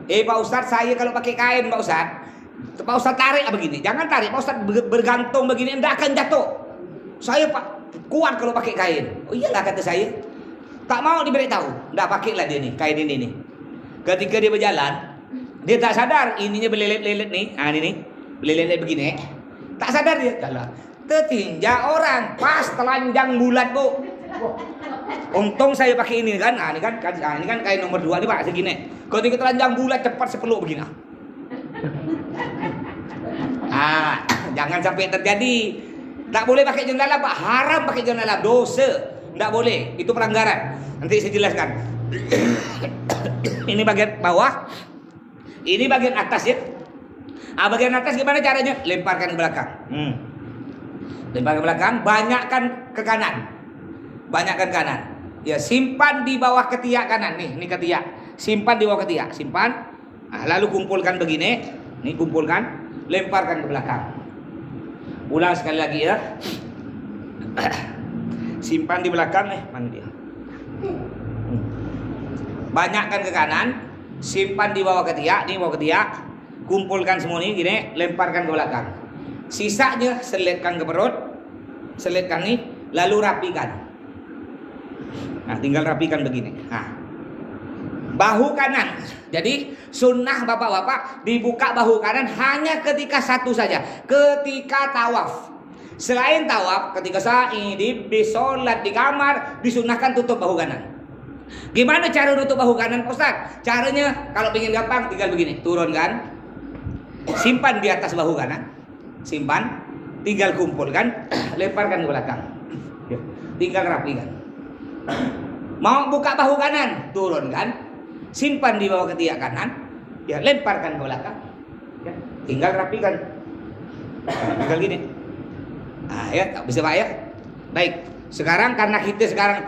Pak Ustadz, saya kalau pakai kain Pak Ustadz tarik begini. Jangan tarik, Pak Ustadz bergantung begini, enggak akan jatuh. Saya Pak kuat kalau pakai kain. Oh iyalah kata saya. Tak mau diberitahu. Enggak pakailah dia nih, kain ini nih. Ketika dia berjalan, dia tak sadar ininya belelet-lelet nih. Ah ini nih, belelet begini. Tak sadar dia. Jalan. Tertinjak orang, pas telanjang bulat Bu. Untung saya pakai ini kan. Ini kan kain nomor 2 nih Pak, segini. Ketika telanjang bulat cepat sepeluk begini. Jangan sampai terjadi. Tak boleh pakai jendela Pak, haram pakai jendela, dosa. Tak boleh, itu pelanggaran. Nanti saya jelaskan. Ini bagian bawah, ini bagian atas ya. Bagian atas gimana caranya? Lemparkan ke belakang. Lemparkan ke belakang, banyakkan ke kanan. Banyakkan kanan. Ya, simpan di bawah ketiak kanan nih, ini ketiak. Simpan di bawah ketiak, simpan. Lalu kumpulkan begini, nih kumpulkan, lemparkan ke belakang. Ulang sekali lagi ya. Simpan di belakang mana dia? Banyakkan ke kanan, simpan di bawah ketiak, nih bawah ketiak. Kumpulkan semua ini gini, lemparkan ke belakang. Sisanya selitkan ke perut, selitkan nih, lalu rapikan. Nah, tinggal rapikan begini. Nah, bahu kanan. Jadi sunnah bapak-bapak dibuka bahu kanan hanya ketika satu saja, ketika tawaf. Selain tawaf, ketika sa'i, di sholat di kamar, disunahkan tutup bahu kanan. Gimana cara tutup bahu kanan Ustaz? Caranya kalau ingin gampang tinggal begini, turunkan, simpan di atas bahu kanan, simpan, tinggal kumpulkan, lemparkan ke belakang. Tinggal rapikan. Mau buka bahu kanan, turunkan, simpan di bawah ketiak kanan, ya lemparkan ke belakang, ya, tinggal rapikan. Tinggal gini. Ya, tak bisa Pak ya. Baik, sekarang karena kita sekarang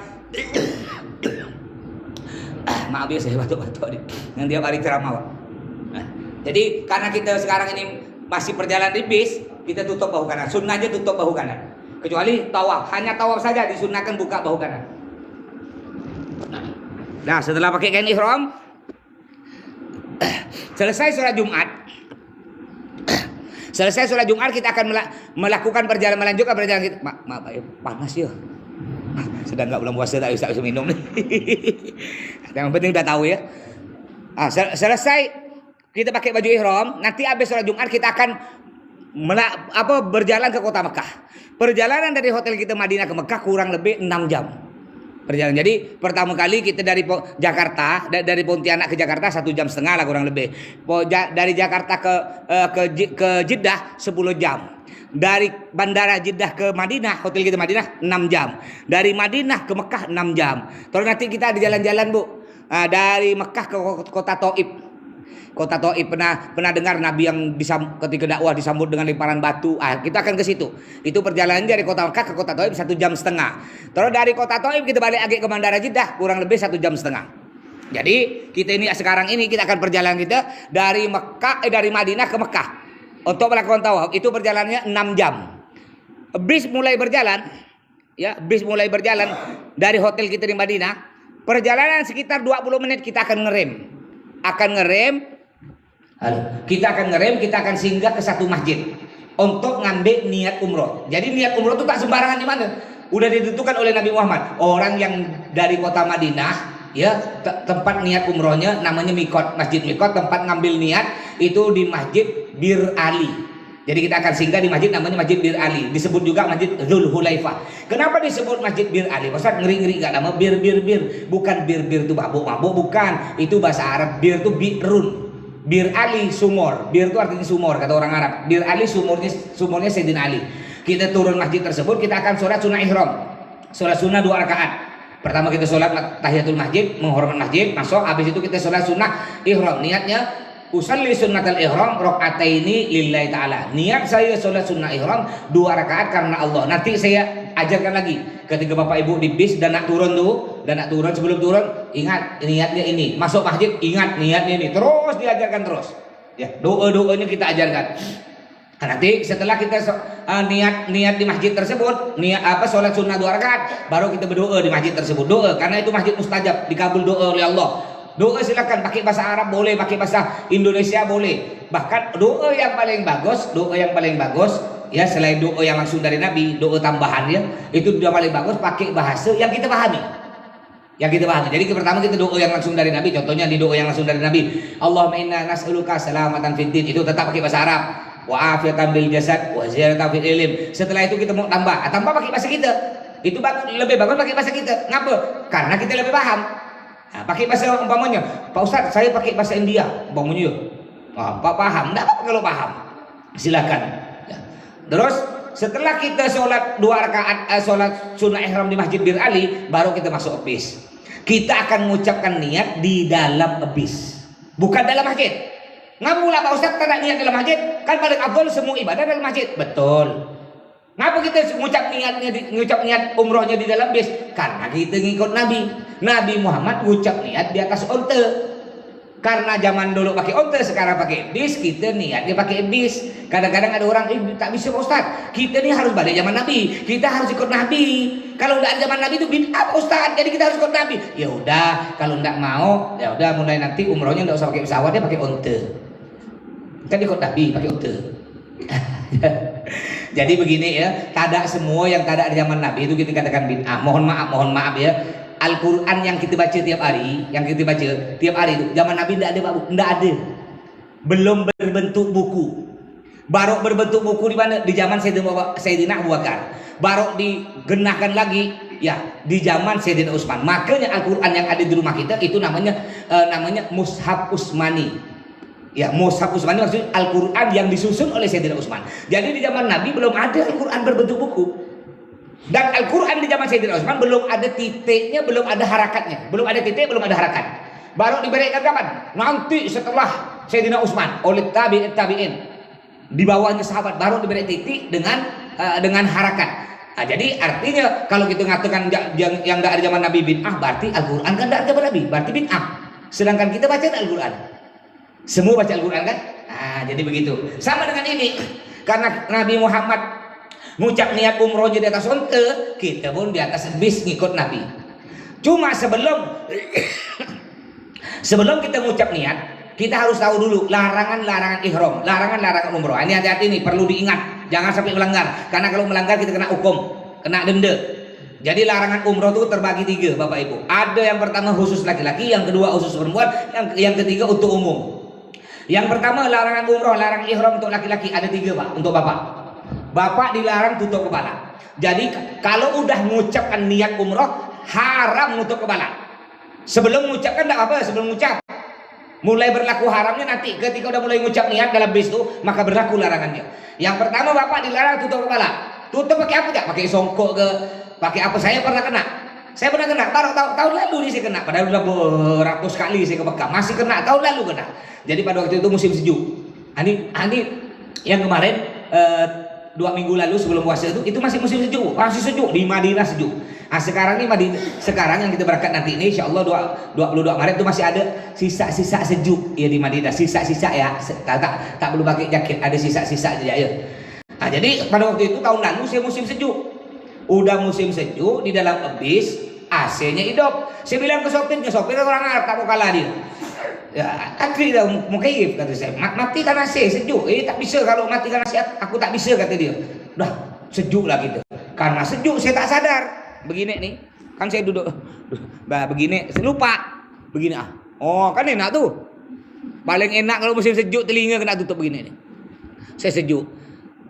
maaf ya saya batuk-batuk nih. Yang dia balik ceramah Pak. Jadi karena kita sekarang ini masih perjalanan di bis, kita tutup bahu kanan. Sunnahnya tutup bahu kanan. Kecuali tawaf, hanya tawaf saja disunnahkan buka bahu kanan. Nah, setelah pakai kain ihram, selesai sholat Jumat, kita akan melakukan perjalanan, melanjutkan perjalanan kita. Maaf Pak, panas ya. Sedang nggak bulan puasa tak bisa minum nih. Yang penting udah tahu ya. Selesai kita pakai baju ihram, nanti habis sholat Jumat kita akan berjalan ke kota Mekah. Perjalanan dari hotel kita Madinah ke Mekah kurang lebih 6 jam. Perjalanan. Jadi pertama kali kita dari Jakarta, dari Pontianak ke Jakarta 1,5 jam lah kurang lebih. Dari Jakarta ke Jeddah 10 jam. Dari bandara Jeddah ke Madinah, hotel kita Madinah 6 jam. Dari Madinah ke Mekah 6 jam. Terus nanti kita ada jalan-jalan Bu. Dari Mekah ke kota Taif. Kota Taif pernah dengar Nabi yang ketika dakwah disambut dengan lemparan batu. Kita akan ke situ. Itu perjalanan dari kota Mekah ke kota Taif 1,5 jam. Terus dari kota Taif kita balik lagi ke bandara Jeddah kurang lebih 1,5 jam. Jadi kita ini sekarang ini kita akan perjalanan kita dari Madinah ke Mekah untuk melakukan tawaf. Itu perjalanannya 6 jam. Bis mulai berjalan dari hotel kita di Madinah. Perjalanan sekitar 20 menit kita akan ngerem. Kita akan singgah ke satu masjid untuk ngambil niat umroh. Jadi niat umroh itu tak sembarangan di mana. Udah ditentukan oleh Nabi Muhammad. Orang yang dari kota Madinah, ya tempat niat umrohnya namanya mikot, masjid mikot. Tempat ngambil niat itu di masjid Bir Ali. Jadi kita akan singgah di masjid namanya Masjid Bir Ali. Disebut juga Masjid Dzul Hulaifah. Kenapa disebut Masjid Bir Ali? Ustaz ngeri-ngeri gak nama bir. Bukan bir itu mabuk bukan. Itu bahasa Arab. Bir itu bi'run. Bir Ali sumur. Bir itu artinya sumur kata orang Arab. Bir Ali sumurnya Sayyidina Ali. Kita turun masjid tersebut, kita akan sholat sunnah ihram. Sholat sunnah 2 rakaat. Pertama kita sholat tahiyatul masjid, menghormat masjid, masuk. Habis itu kita sholat sunnah ihram. Niatnya usalli sunnatal ihram rakaataini lillahi ta'ala. Niat saya sholat sunnah ihram 2 rakaat karena Allah. Nanti saya ajarkan lagi ketika Bapak Ibu di bis dan nak turun tuh, sebelum turun ingat niatnya ini. Masuk masjid ingat niatnya ini. Terus diajarkan terus. Ya, doa-doanya kita ajarkan. Nanti setelah kita niat di masjid tersebut, sholat sunnah 2 rakaat, baru kita berdoa di masjid tersebut. Doa karena itu masjid mustajab, dikabul doa oleh Allah. Doa silakan pakai bahasa Arab boleh, pakai bahasa Indonesia boleh. Bahkan doa yang paling bagus ya, selain doa yang langsung dari Nabi, doa tambahan ya, itu yang paling bagus pakai bahasa yang kita pahami. Jadi pertama kita doa yang langsung dari Nabi. Contohnya di doa yang langsung dari Nabi, Allahumma inna nas'aluka salamatan fid din, itu tetap pakai bahasa Arab. Wa afiatan bil jasad wa ziyadatan fil ilm. Setelah itu kita mau tambah pakai bahasa kita. Itu lebih bagus pakai bahasa kita. Ngapa? Karena kita lebih paham. Nah, pakai bahasa umpamanya, Pak Ustadz saya pakai bahasa India, umpamanya. Pak paham? Enggak apa kalau paham. Silakan. Ya. Terus setelah kita sholat 2 rakaat sholat sunnah ihram di Masjid Bir Ali, baru kita masuk bis. Kita akan mengucapkan niat di dalam bis, bukan dalam masjid. Ngapalah Pak Ustadz tak niat dalam masjid? Kan paling afdal semua ibadah dalam masjid. Betul. Ngapa kita ngucap niat umrohnya di dalam bis? Karena kita ngikut Nabi. Nabi Muhammad ngucap niat di atas onte. Karena zaman dulu pakai onte, sekarang pakai bis, kita niatnya pakai bis. Kadang-kadang ada orang, tak bisa Pak Ustadz, kita nih harus balik zaman Nabi, kita harus ikut Nabi. Kalau udah ada zaman Nabi itu bid'ah Pak Ustadz, jadi kita harus ikut Nabi. Ya udah, kalau nggak mau, ya udah mulai nanti umrohnya nggak usah pakai pesawat, dia pakai onte. Kan ikut Nabi pakai onte. Jadi begini ya, tada semua yang tada di zaman Nabi itu kita katakan bid'ah. Mohon maaf ya. Al-Quran yang kita baca tiap hari, itu zaman Nabi tidak ada. Belum berbentuk buku. Baru berbentuk buku di mana? Di zaman Sayyidina Abu Bakar. Baru digenahkan lagi ya di zaman Sayyidina Utsman. Makanya Al-Quran yang ada di rumah kita itu namanya Mushaf Utsmani. Ya, Mushaf Utsmani maksudnya Al-Quran yang disusun oleh Sayyidina Utsman. Jadi di zaman Nabi belum ada Al-Quran berbentuk buku. Dan Al-Quran di zaman Sayyidina Utsman belum ada titiknya, belum ada harakatnya. Belum ada titik, belum ada harakat. Baru diberikan kapan? Nanti setelah Sayyidina Utsman oleh tabi'in. Di bawahnya sahabat baru diberi titik dengan harakat. Nah, jadi artinya kalau kita mengatakan yang tidak ada zaman Nabi bid'ah, berarti Al-Quran kan tidak ada zaman Nabi, berarti bid'ah. Sedangkan kita baca Al-Quran. Semua baca Al-Quran kan? Nah, jadi begitu. Sama dengan ini. Karena Nabi Muhammad ngucap niat umrohnya di atas onte, kita pun di atas bis ngikut Nabi. Cuma sebelum kita ngucap niat, kita harus tahu dulu larangan-larangan ihram, larangan-larangan umroh. Ini hati-hati nih, perlu diingat, jangan sampai melanggar. Karena kalau melanggar kita kena hukum, kena denda. Jadi larangan umroh itu terbagi 3, Bapak Ibu. Ada yang pertama khusus laki-laki, yang kedua khusus perempuan, yang ketiga untuk umum. Yang pertama larangan umroh, larangan ihram untuk laki-laki ada 3, Pak, untuk Bapak. Bapak dilarang tutup kepala. Jadi kalau udah mengucapkan niat umroh, haram nutup kepala. Sebelum mengucapkan tidak apa, sebelum mengucap. Mulai berlaku haramnya nanti ketika udah mulai mengucap niat dalam bis itu, maka berlaku larangannya. Yang pertama Bapak dilarang tutup kepala. Tutup pakai apa? Pakai songkok ke, pakai apa? Saya pernah kena. Tahun lalu saya kena. Padahal sudah beratus kali saya ke Mekah, masih kena. Tahun lalu kena. Jadi pada waktu itu musim sejuk. Ini yang kemarin 2 minggu lalu sebelum puasa itu masih musim sejuk, masih sejuk di Madinah sejuk. Nah sekarang yang kita berangkat nanti ini, insya Allah 22 Maret itu masih ada sisa-sisa sejuk ya di Madinah, sisa-sisa ya, tak perlu pakai jaket, ada sisa-sisa aja ya. Nah jadi pada waktu itu tahun lalu saya musim sejuk, udah musim sejuk di dalam bis, AC-nya hidup. Saya bilang ke sopirnya, sopir orang Arab tak mau kalah dia. Ya, akhirnya mukayif kata saya, matikan AC sejuk. Tak bisa kalau matikan AC, aku tak bisa kata dia. Udah sejuk lah gitu. Karena sejuk saya tak sadar. Begini nih, kan saya duduk begini, saya lupa. Begini oh kan enak tuh. Paling enak kalau musim sejuk telinga kena tutup begini nih. Saya sejuk.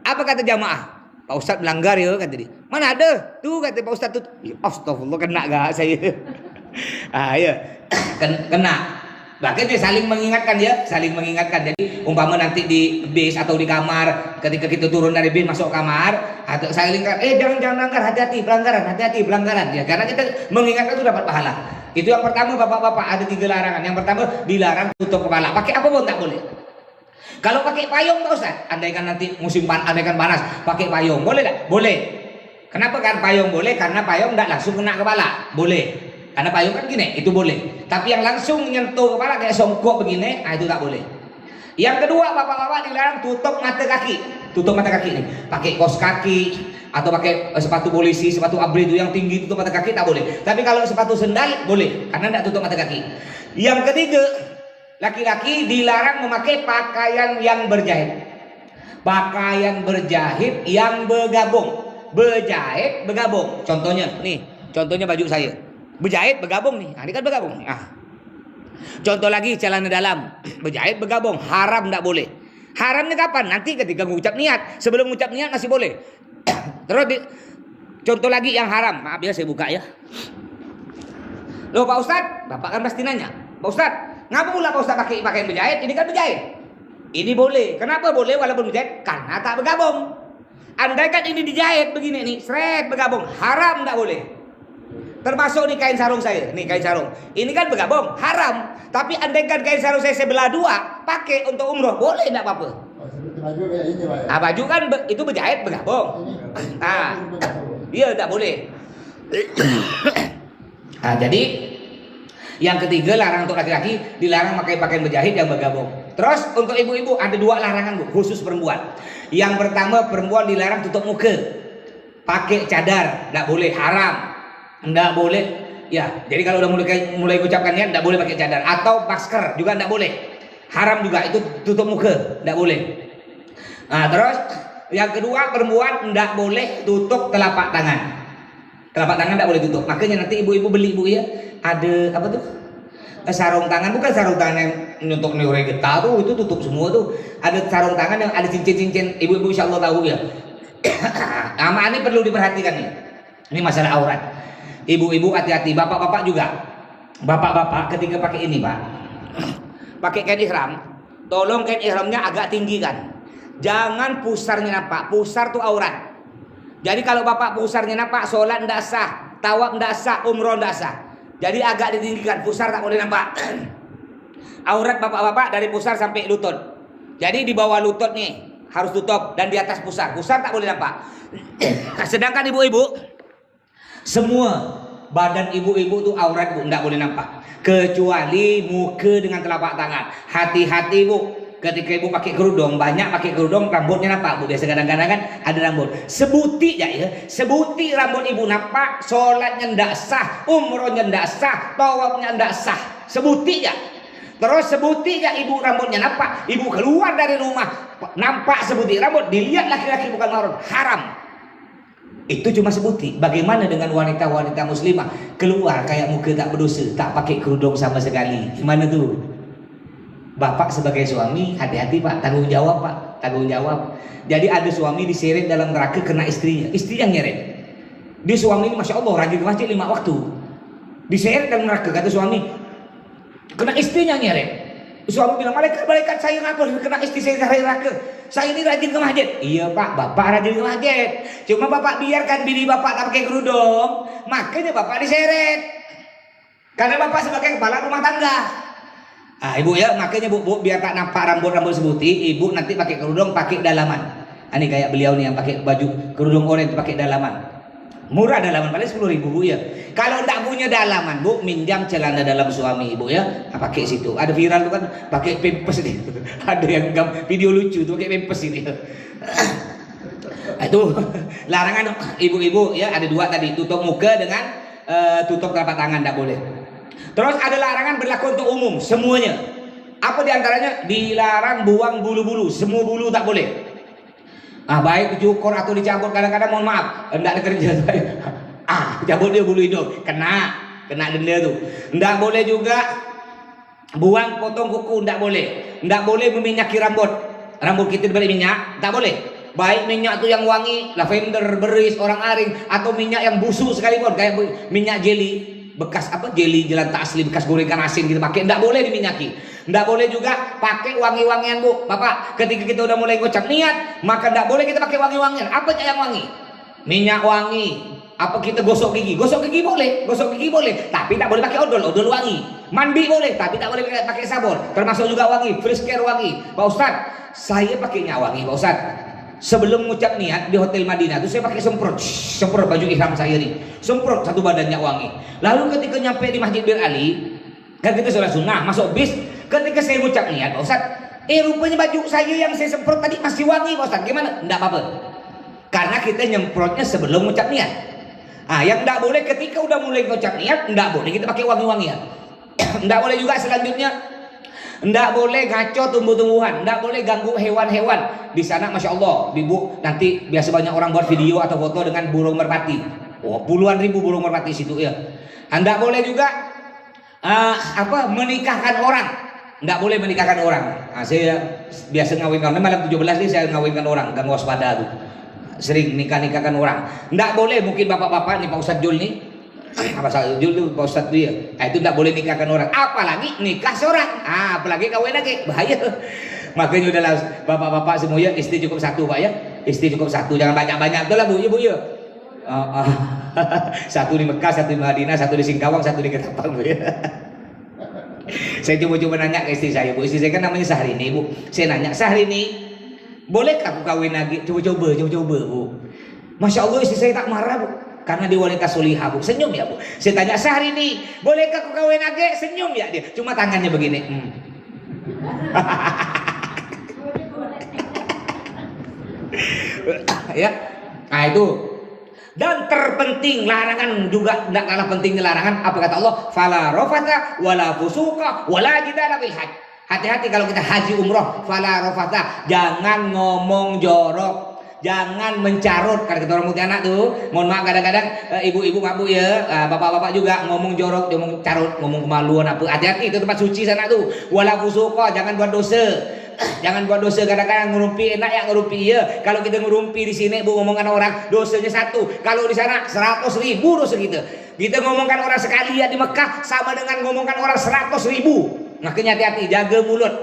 Apa kata jamaah? Pak Ustadz melanggar ya kata dia. Mana ada? Tuh kata Pak Ustadz tuh. Astagfirullah, kena gak saya? Ya. Kena. Makanya saling mengingatkan ya, saling mengingatkan. Jadi umpama nanti di bis atau di kamar, ketika kita turun dari bis masuk kamar, atau saling jangan langgar, hati-hati pelanggaran ya. Karena kita mengingatkan itu dapat pahala. Itu yang pertama bapak-bapak, ada 3 larangan. Yang pertama dilarang tutup kepala. Pakai apa pun tak boleh. Kalau pakai payung Pak Ustaz, andaikan nanti andaikan panas, pakai payung boleh tak? Boleh. Kenapa kan payung boleh? Karena payung tidak langsung kena kepala, boleh. Karena payung kan gini, itu boleh. Tapi yang langsung menyentuh kepala kayak songkok begini, itu tak boleh. Yang kedua, bapak-bapak dilarang tutup mata kaki. Tutup mata kaki nih, pakai kaos kaki atau pakai sepatu polisi, sepatu abri itu yang tinggi tutup mata kaki tak boleh. Tapi kalau sepatu sendal boleh, karena tidak tutup mata kaki. Yang ketiga, laki-laki dilarang memakai pakaian yang berjahit. Pakaian berjahit yang bergabung. Berjahit bergabung. Contohnya nih, contohnya baju saya. Berjahit bergabung nih, ini kan bergabung. Contoh lagi celana dalam, berjahit bergabung, haram tidak boleh. Haramnya kapan? Nanti ketika mengucap niat. Sebelum mengucap niat masih boleh. Terus contoh lagi yang haram, maaf ya saya buka ya. Loh Pak Ustadz, Bapak kan pasti nanya, Pak Ustadz, ngapa pula Pak Ustadz pakai pakaian berjahit? Ini kan berjahit. Ini boleh. Kenapa boleh walaupun berjahit? Karena tak bergabung. Andaikan ini dijahit begini nih, seret bergabung, haram tidak boleh. Termasuk nih kain sarung saya, nih kain sarung. Ini kan bergabung, haram. Tapi andaikan kain sarung saya belah 2, pakai untuk umroh, boleh tidak apa-apa. Baju kan itu berjahit bergabung. Iya tidak boleh. Jadi yang ketiga larang untuk laki-laki, dilarang pakai pakaian berjahit yang bergabung. Terus untuk ibu-ibu ada 2 larangan Bu, khusus perempuan. Yang pertama, perempuan dilarang tutup muka. Pakai cadar, tidak boleh, haram. Tidak boleh ya. Jadi kalau udah mulai ucapkannya tidak boleh pakai cadar atau masker juga tidak boleh, haram juga itu, tutup muka tidak boleh. Terus yang kedua, perempuan tidak boleh tutup telapak tangan. Telapak tangan tidak boleh tutup. Makanya nanti ibu-ibu beli Bu ya, ada apa tuh, sarung tangan, bukan sarung tangan yang untuk neure getah tuh, itu tutup semua tuh. Ada sarung tangan yang ada cincin-cincin, ibu-ibu insya Allah tahu ya. Ini perlu diperhatikan nih. Ini masalah aurat. Ibu-ibu hati-hati, bapak-bapak juga. Bapak-bapak ketika pakai ini Pak, pakai kain ihram, tolong kain ihramnya agak tinggi kan. Jangan pusarnya nampak, pusar tuh aurat. Jadi kalau bapak pusarnya nampak, sholat ndak sah, tawaf ndak sah, umroh ndak sah. Jadi agak ditinggikan, pusar tak boleh nampak. Aurat bapak-bapak dari pusar sampai lutut. Jadi di bawah lutut nih harus tutup dan di atas pusar, pusar tak boleh nampak. Sedangkan ibu-ibu, semua badan ibu-ibu tuh aurat Bu, enggak boleh nampak. Kecuali muka dengan telapak tangan. Hati-hati Bu, ketika ibu pakai kerudung, banyak pakai kerudung rambutnya nampak Bu. Biasa kadang-kadang kan ada rambut. Sebuti ya, sebuti rambut ibu nampak, sholatnya enggak sah, umrohnya enggak sah, tawafnya enggak sah. Sebuti ya. Terus sebuti ya ibu rambutnya nampak, ibu keluar dari rumah nampak sebuti rambut, dilihat laki-laki bukan mahram, haram. Itu cuma sebuti. Bagaimana dengan wanita-wanita muslimah keluar kayak muka tak berdosa, tak pakai kerudung sama sekali? Gimana tuh? Bapak sebagai suami hati-hati Pak, tanggung jawab Pak, tanggung jawab. Jadi ada suami diseret dalam neraka kena istrinya, istri yang nyeret. Dia suami ini masya Allah rajin ke masjid 5 waktu. Diseret dalam neraka, kata suami, kena istrinya nyeret. Suami bilang, malaikat saya ngapa kena istri saya dari neraka? Saya ini rajin ke masjid. Iya Pak, Bapak rajin ke masjid. Cuma Bapak biarkan bini Bapak tak pakai kerudung, makanya Bapak diseret. Karena Bapak sebagai kepala rumah tangga. Ibu ya, makanya Bu biar tak nampak rambut-rambut sebuti, ibu nanti pakai kerudung, pakai dalaman. Ini kayak beliau nih yang pakai baju kerudung oranye pakai dalaman. Murah dalaman, paling 10.000 Bu ya. Kalau tak punya dalaman Bu, minjam celana dalam suami Ibu ya, pakai situ. Ada viral tuh kan, pakai pampers nih. Ada yang video lucu tuh pakai pampers ini. Itu larangan ibu-ibu ya, ada 2 tadi, tutup muka dengan tutup telapak tangan, tak boleh. Terus ada larangan berlaku untuk umum semuanya. Apa diantaranya? Dilarang buang bulu-bulu, semua bulu tak boleh. Baik dicukur atau dicabut, kadang-kadang mohon maaf, enggak ada kerja saya. Cabut dia bulu hidung, kena denda tuh. Enggak boleh juga buang potong kuku, enggak boleh. Enggak boleh meminyaki rambut kita diberi minyak, tak boleh. Baik minyak tuh yang wangi, lavender, beris, orang aring, atau minyak yang busuk sekalipun kayak minyak jelly, bekas apa jeli jelantah asli bekas gorengan asin kita pakai, nggak boleh diminyaki. Nggak boleh juga pakai wangi-wangian Bu Bapak. Ketika kita udah mulai ngucap niat, maka nggak boleh kita pakai wangi-wangian. Apa yang wangi? Minyak wangi. Apa kita gosok gigi? Gosok gigi boleh, tapi tak boleh pakai odol wangi. Mandi boleh, tapi tak boleh pakai sabun. Termasuk juga wangi, fresh care wangi. Pak Ustadz, saya pakainya wangi Pak Ustadz. Sebelum mengucap niat di Hotel Madinah itu saya pakai semprot baju ihram saya nih, semprot satu badannya wangi. Lalu ketika nyampe di Masjid Bir Ali, kan kita sholat sunnah, masuk bis, ketika saya mengucap niat Pak Ustadz, rupanya baju saya yang saya semprot tadi masih wangi Pak Ustadz. Gimana? Enggak apa-apa, karena kita nyemprotnya sebelum mengucap niat. Yang enggak boleh ketika udah mulai mengucap niat, enggak boleh kita pakai wangi-wangian. Enggak boleh juga selanjutnya, nggak boleh ngaco tumbuh-tumbuhan, nggak boleh ganggu hewan-hewan di sana. Masya Allah, Ibu, nanti biasa banyak orang buat video atau foto dengan burung merpati. Puluhan ribu burung merpati situ ya. Nggak boleh juga menikahkan orang, nggak boleh menikahkan orang. Saya biasa ngawinkan, malam 17 ini saya ngawinkan orang, gak waspada tuh, sering nikahkan orang. Nggak boleh, mungkin bapak-bapak nih Pak Ustadz Jul nih, apa saya dulu Pak Ustadz dia, itu tidak boleh nikahkan orang, apalagi nikah seorang, apalagi kawin lagi, bahaya. Makanya udahlah bapak-bapak semua ya, istri cukup satu Pak ya, istri cukup satu, jangan banyak-banyak tuh lah Bu ya. Satu di Mekah, satu di Madinah, satu di Singkawang, satu di Ketapang Bu ya. Saya coba nanya ke istri saya Bu, istri saya kan namanya Sahrini Bu, saya nanya, Sahrini, bolehkah aku kawin lagi? Coba Bu. Masya Allah istri saya tak marah Bu, karena dia wanita solihah Bu, senyum ya Bu. Saya tanya, Sahrini, bolehkah aku kawin lagi? Senyum ya dia, cuma tangannya begini. Ya, itu. Dan terpenting larangan juga tidak kalah pentingnya larangan. Apa kata Allah? Fala rafata wala fusuqa wala jidala bil hajj. Hati-hati kalau kita haji umroh, fala rafata, jangan ngomong jorok, jangan mencarut. Karena kita orang Pontianak tuh, mohon maaf kadang-kadang ibu-ibu maaf Bu ya, bapak-bapak juga ngomong jorok, ngomong carut, ngomong kemaluan apa. Hati-hati, itu tempat suci sana tuh. Wala fusuqa, jangan buat dosa. Jangan buat dosa, kadang-kadang ngerumpi enak ya ngerumpi ya. Kalau kita ngerumpi di sini Bu ngomongkan orang, dosanya 1. Kalau di sana 100.000 dosa kita. Kita ngomongkan orang sekali ya di Mekah sama dengan ngomongkan orang 100.000. Makanya hati-hati, jaga mulut.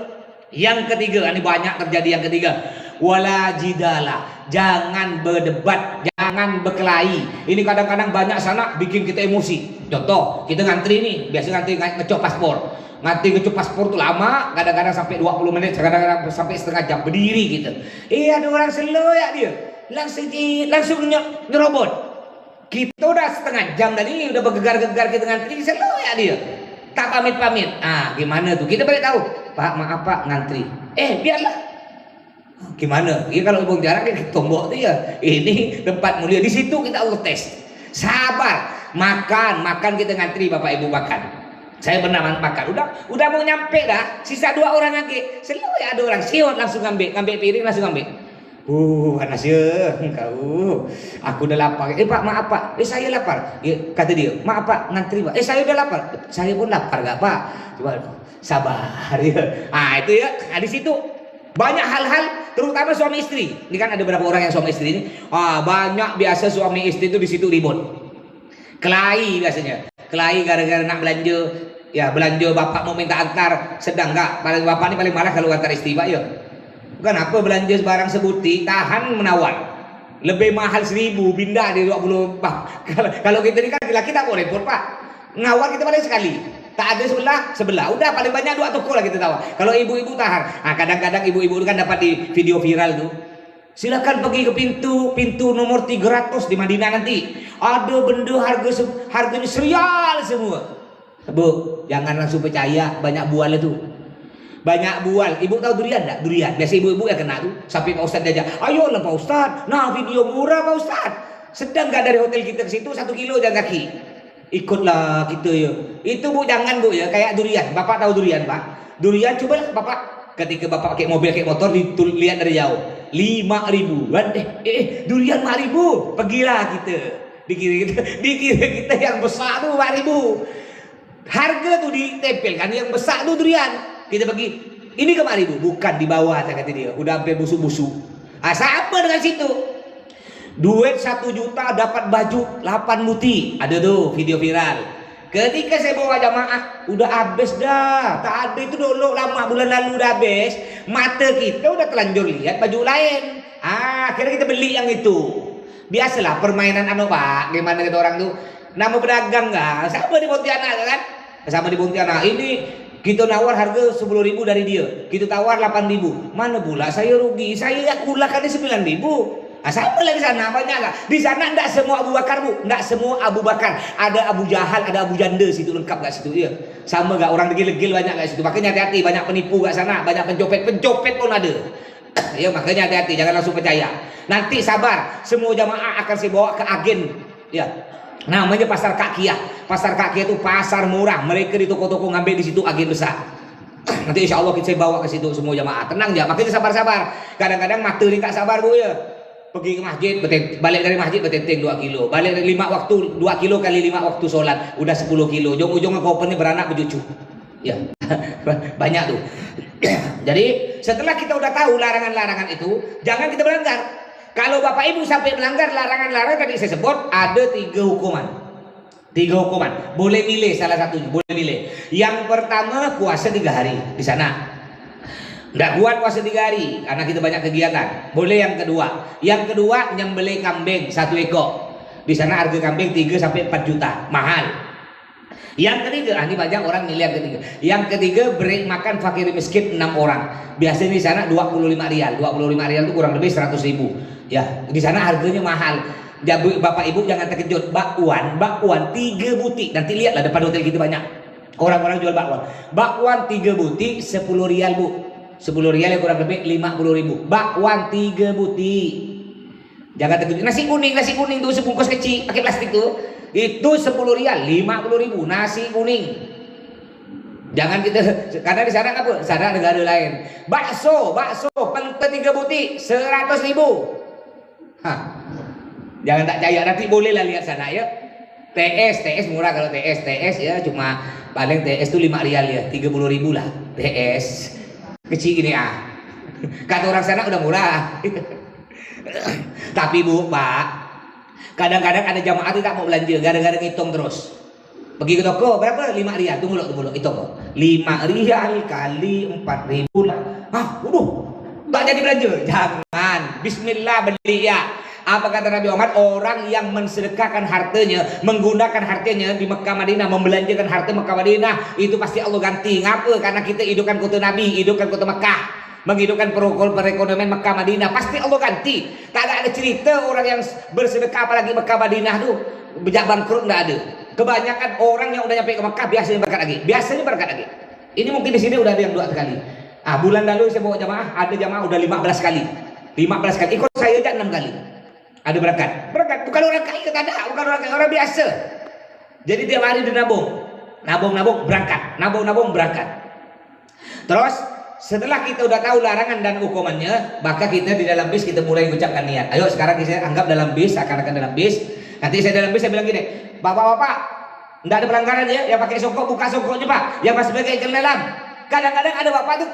Yang ketiga, ini banyak terjadi yang ketiga. Wala jidala, jangan berdebat, jangan berkelahi. Ini kadang-kadang banyak sana bikin kita emosi. Contoh, kita ngantri nih, biasa ngantri ngecop paspor. Ngantri ngecop paspor tuh lama, kadang-kadang sampai 20 menit, kadang-kadang sampai setengah jam berdiri gitu. Ada orang slow ya dia, langsung nyerobot. Kita udah setengah jam tadi, udah bergegar-gegar kita ngantri, slow ya dia. Tak pamit-pamit. Gimana tuh? Kita balik tahu, Pak maaf Pak ngantri. Biarlah. Gimana? Ya kalau Bung Jarak kan tombok tuh ya. Ini tempat mulia, di situ kita Allah tes. Sabar, makan kita ngantri Bapak Ibu makan. Saya pernah makan, udah mau nyampe dah, sisa 2 orang lagi. Selalu ya ada orang siot langsung ngambil piring langsung ngambil. Panas ya engkau. Aku udah lapar. Pak maaf Pak. Saya lapar. Kata dia, maaf Pak ngantri Pak. Saya udah lapar. Saya pun lapar gak Pak. Coba sabar ya. Itu ya. Di situ banyak hal-hal, terutama suami istri. Ini kan ada beberapa orang yang suami istri ini. Banyak biasa suami istri itu di situ ribut. Kelahi biasanya. Kelahi gara-gara nak belanja. Ya belanja bapak mau minta antar, sedang enggak. Paling bapak ini paling marah kalau antar istri Pak ya. Bukan apa belanja barang sebuti, tahan menawar. Lebih mahal 1.000, pindah di 20. Kalau kita ini kan laki tak boleh repot Pak. Nawar kita paling sekali. Tak ada sebelah. Udah paling banyak 2 toko lah kita tahu. Kalau ibu-ibu tahan. Kadang-kadang ibu-ibu kan dapat di video viral tuh. Silakan pergi ke pintu nomor 300 di Madinah nanti. Ada benda harganya serial semua. Bu, jangan langsung percaya, banyak bual itu. Banyak bual. Ibu tahu durian enggak? Durian. Biasa ibu-ibu ya kena tuh. Sampai Pak Ustadz diajak, ayolah Pak Ustadz. Nah, video murah Pak Ustadz. Sedang enggak dari hotel kita ke situ 1 kilo jalan kaki. Ikutlah kita ya. Itu Bu jangan Bu ya, kayak durian. Bapak tahu durian Pak? Durian coba Bapak ketika Bapak pakai mobil pakai motor lihat dari jauh. 5.000. Durian 5.000. Pergilah kita. Dikira kita yang besar tuh 4.000. Harga tuh ditempelkan yang besar tuh durian. Kita pergi, ini ke 4.000, bukan di bawah kata dia. Udah sampai busuk-busuk. Sama dengan situ. Duit 1 juta dapat baju 8 muti. Ada tuh video viral. Ketika saya bawa jamaah, udah habis dah. Tak ada itu dulu lama bulan lalu udah habis. Mata kita udah telanjur lihat baju lain. Akhirnya kita beli yang itu. Biasalah permainan Pak. Gimana kata orang tuh? Nama pedagang nggak? Sama di Pontianak kan? Sama di Pontianak. Ini kita nawar harga 10.000 dari dia. Kita tawar 8.000. Mana pula saya rugi? Saya kulakan di 9.000. Sama lah di sana banyak lah. Di sana enggak semua Abu Bakar bu, enggak semua Abu Bakar. Ada Abu Jahal, ada Abu Janda situ lengkap gak situ ya. Sama gak orang degil-degil banyak gak situ. Makanya hati-hati, banyak penipu gak sana, banyak pencopet pun ada. Ya makanya hati-hati, jangan langsung percaya. Nanti sabar, semua jamaah akan saya bawa ke agen. Ya, namanya pasar Kakiyah. Pasar Kakiyah itu pasar murah. Mereka di toko-toko ngambil di situ agen besar. Nanti insya Allah kita bawa ke situ semua jamaah. Tenang ya, makanya sabar-sabar. Kadang-kadang mata ini tak sabar bu ya. Pergi ke masjid, balik dari masjid bertenteng 2 kilo. Balik dari 5 waktu, 2 kilo kali 5 waktu sholat. Udah 10 kilo. Ujung-ujungnya koper ini beranak bercucu. Ya, banyak tuh. Jadi setelah kita udah tahu larangan-larangan itu, jangan kita melanggar. Kalau Bapak Ibu sampai melanggar larangan-larangan tadi saya sebut, ada 3 hukuman. 3 hukuman. Boleh milih salah satunya, boleh milih. Yang pertama puasa 3 hari di sana. Nggak kuat puasa 3 hari karena kita banyak kegiatan. Boleh yang kedua. Yang kedua nyembelih kambing 1 ekor. Di sana harga kambing 3 sampai 4 juta, mahal. Yang ketiga, ini banyak orang milih yang ketiga. Yang ketiga beri makan fakir miskin 6 orang. Biasanya di sana 25 rial. 25 rial itu kurang lebih 100.000. Ya, di sana harganya mahal. Jadi Bapak Ibu jangan terkejut. Bakwan 3 butik. Nanti lihatlah depan hotel kita banyak orang-orang jual bakwan. Bakwan 3 butik 10 rial bu. 10 rial yang kurang lebih 50.000. Bakwan 3 butik. Jangan terkejut. Nasi kuning tuh sebungkus kecil pakai plastik tuh. Itu 10 rial 50.000 nasi kuning. Jangan kita, karena di sana apa? Sana negara lain. Bakso pentol 3 butik 100.000. Jangan tak percaya, nanti bolehlah lihat sana ya. TS murah kalau TS ya cuma paling TS tuh 5 rial ya, 30.000 lah TS. Kecil gini kata orang sana udah murah. Tapi bu pak, kadang-kadang ada jamaah itu tak mau belanja gara-gara ngitung terus. Pergi ke toko berapa? 5 rial. Tunggu lo hitung. 5 rial kali 4.000 lah. Udah tak jadi belanja. Jangan. Bismillah beli ya. Apa kata Nabi Muhammad? Orang yang mensedekahkan hartanya, menggunakan hartanya di Mekah Madinah, membelanjakan harta Mekah Madinah, itu pasti Allah ganti. Ngapa? Karena kita hidupkan kota Nabi, hidupkan kota Mekah, menghidupkan perekonomian Mekah Madinah, pasti Allah ganti. Tak ada cerita orang yang bersedekah apalagi Mekah Madinah tuh bejak bangkrut, nggak ada. Kebanyakan orang yang udah nyampe ke Mekah biasanya berangkat lagi. Ini mungkin di sini udah ada yang 2 kali. Bulan lalu saya bawa jamaah, ada jamaah udah 15 kali. Ikut saya aja 6 kali. Ada berangkat. Bukan orang kaya, bukan orang kaya, orang biasa. Jadi tiap hari dia nabung berangkat. Terus setelah kita udah tahu larangan dan hukumannya, maka kita di dalam bis kita mulai mengucapkan niat. Ayo sekarang kita anggap dalam bis, akan dalam bis. Nanti saya dalam bis saya bilang gini, bapak-bapak, enggak ada pelanggaran ya, yang pakai songkok buka songkoknya pak, yang masih pakai celana dalam. Kadang-kadang ada bapak tuh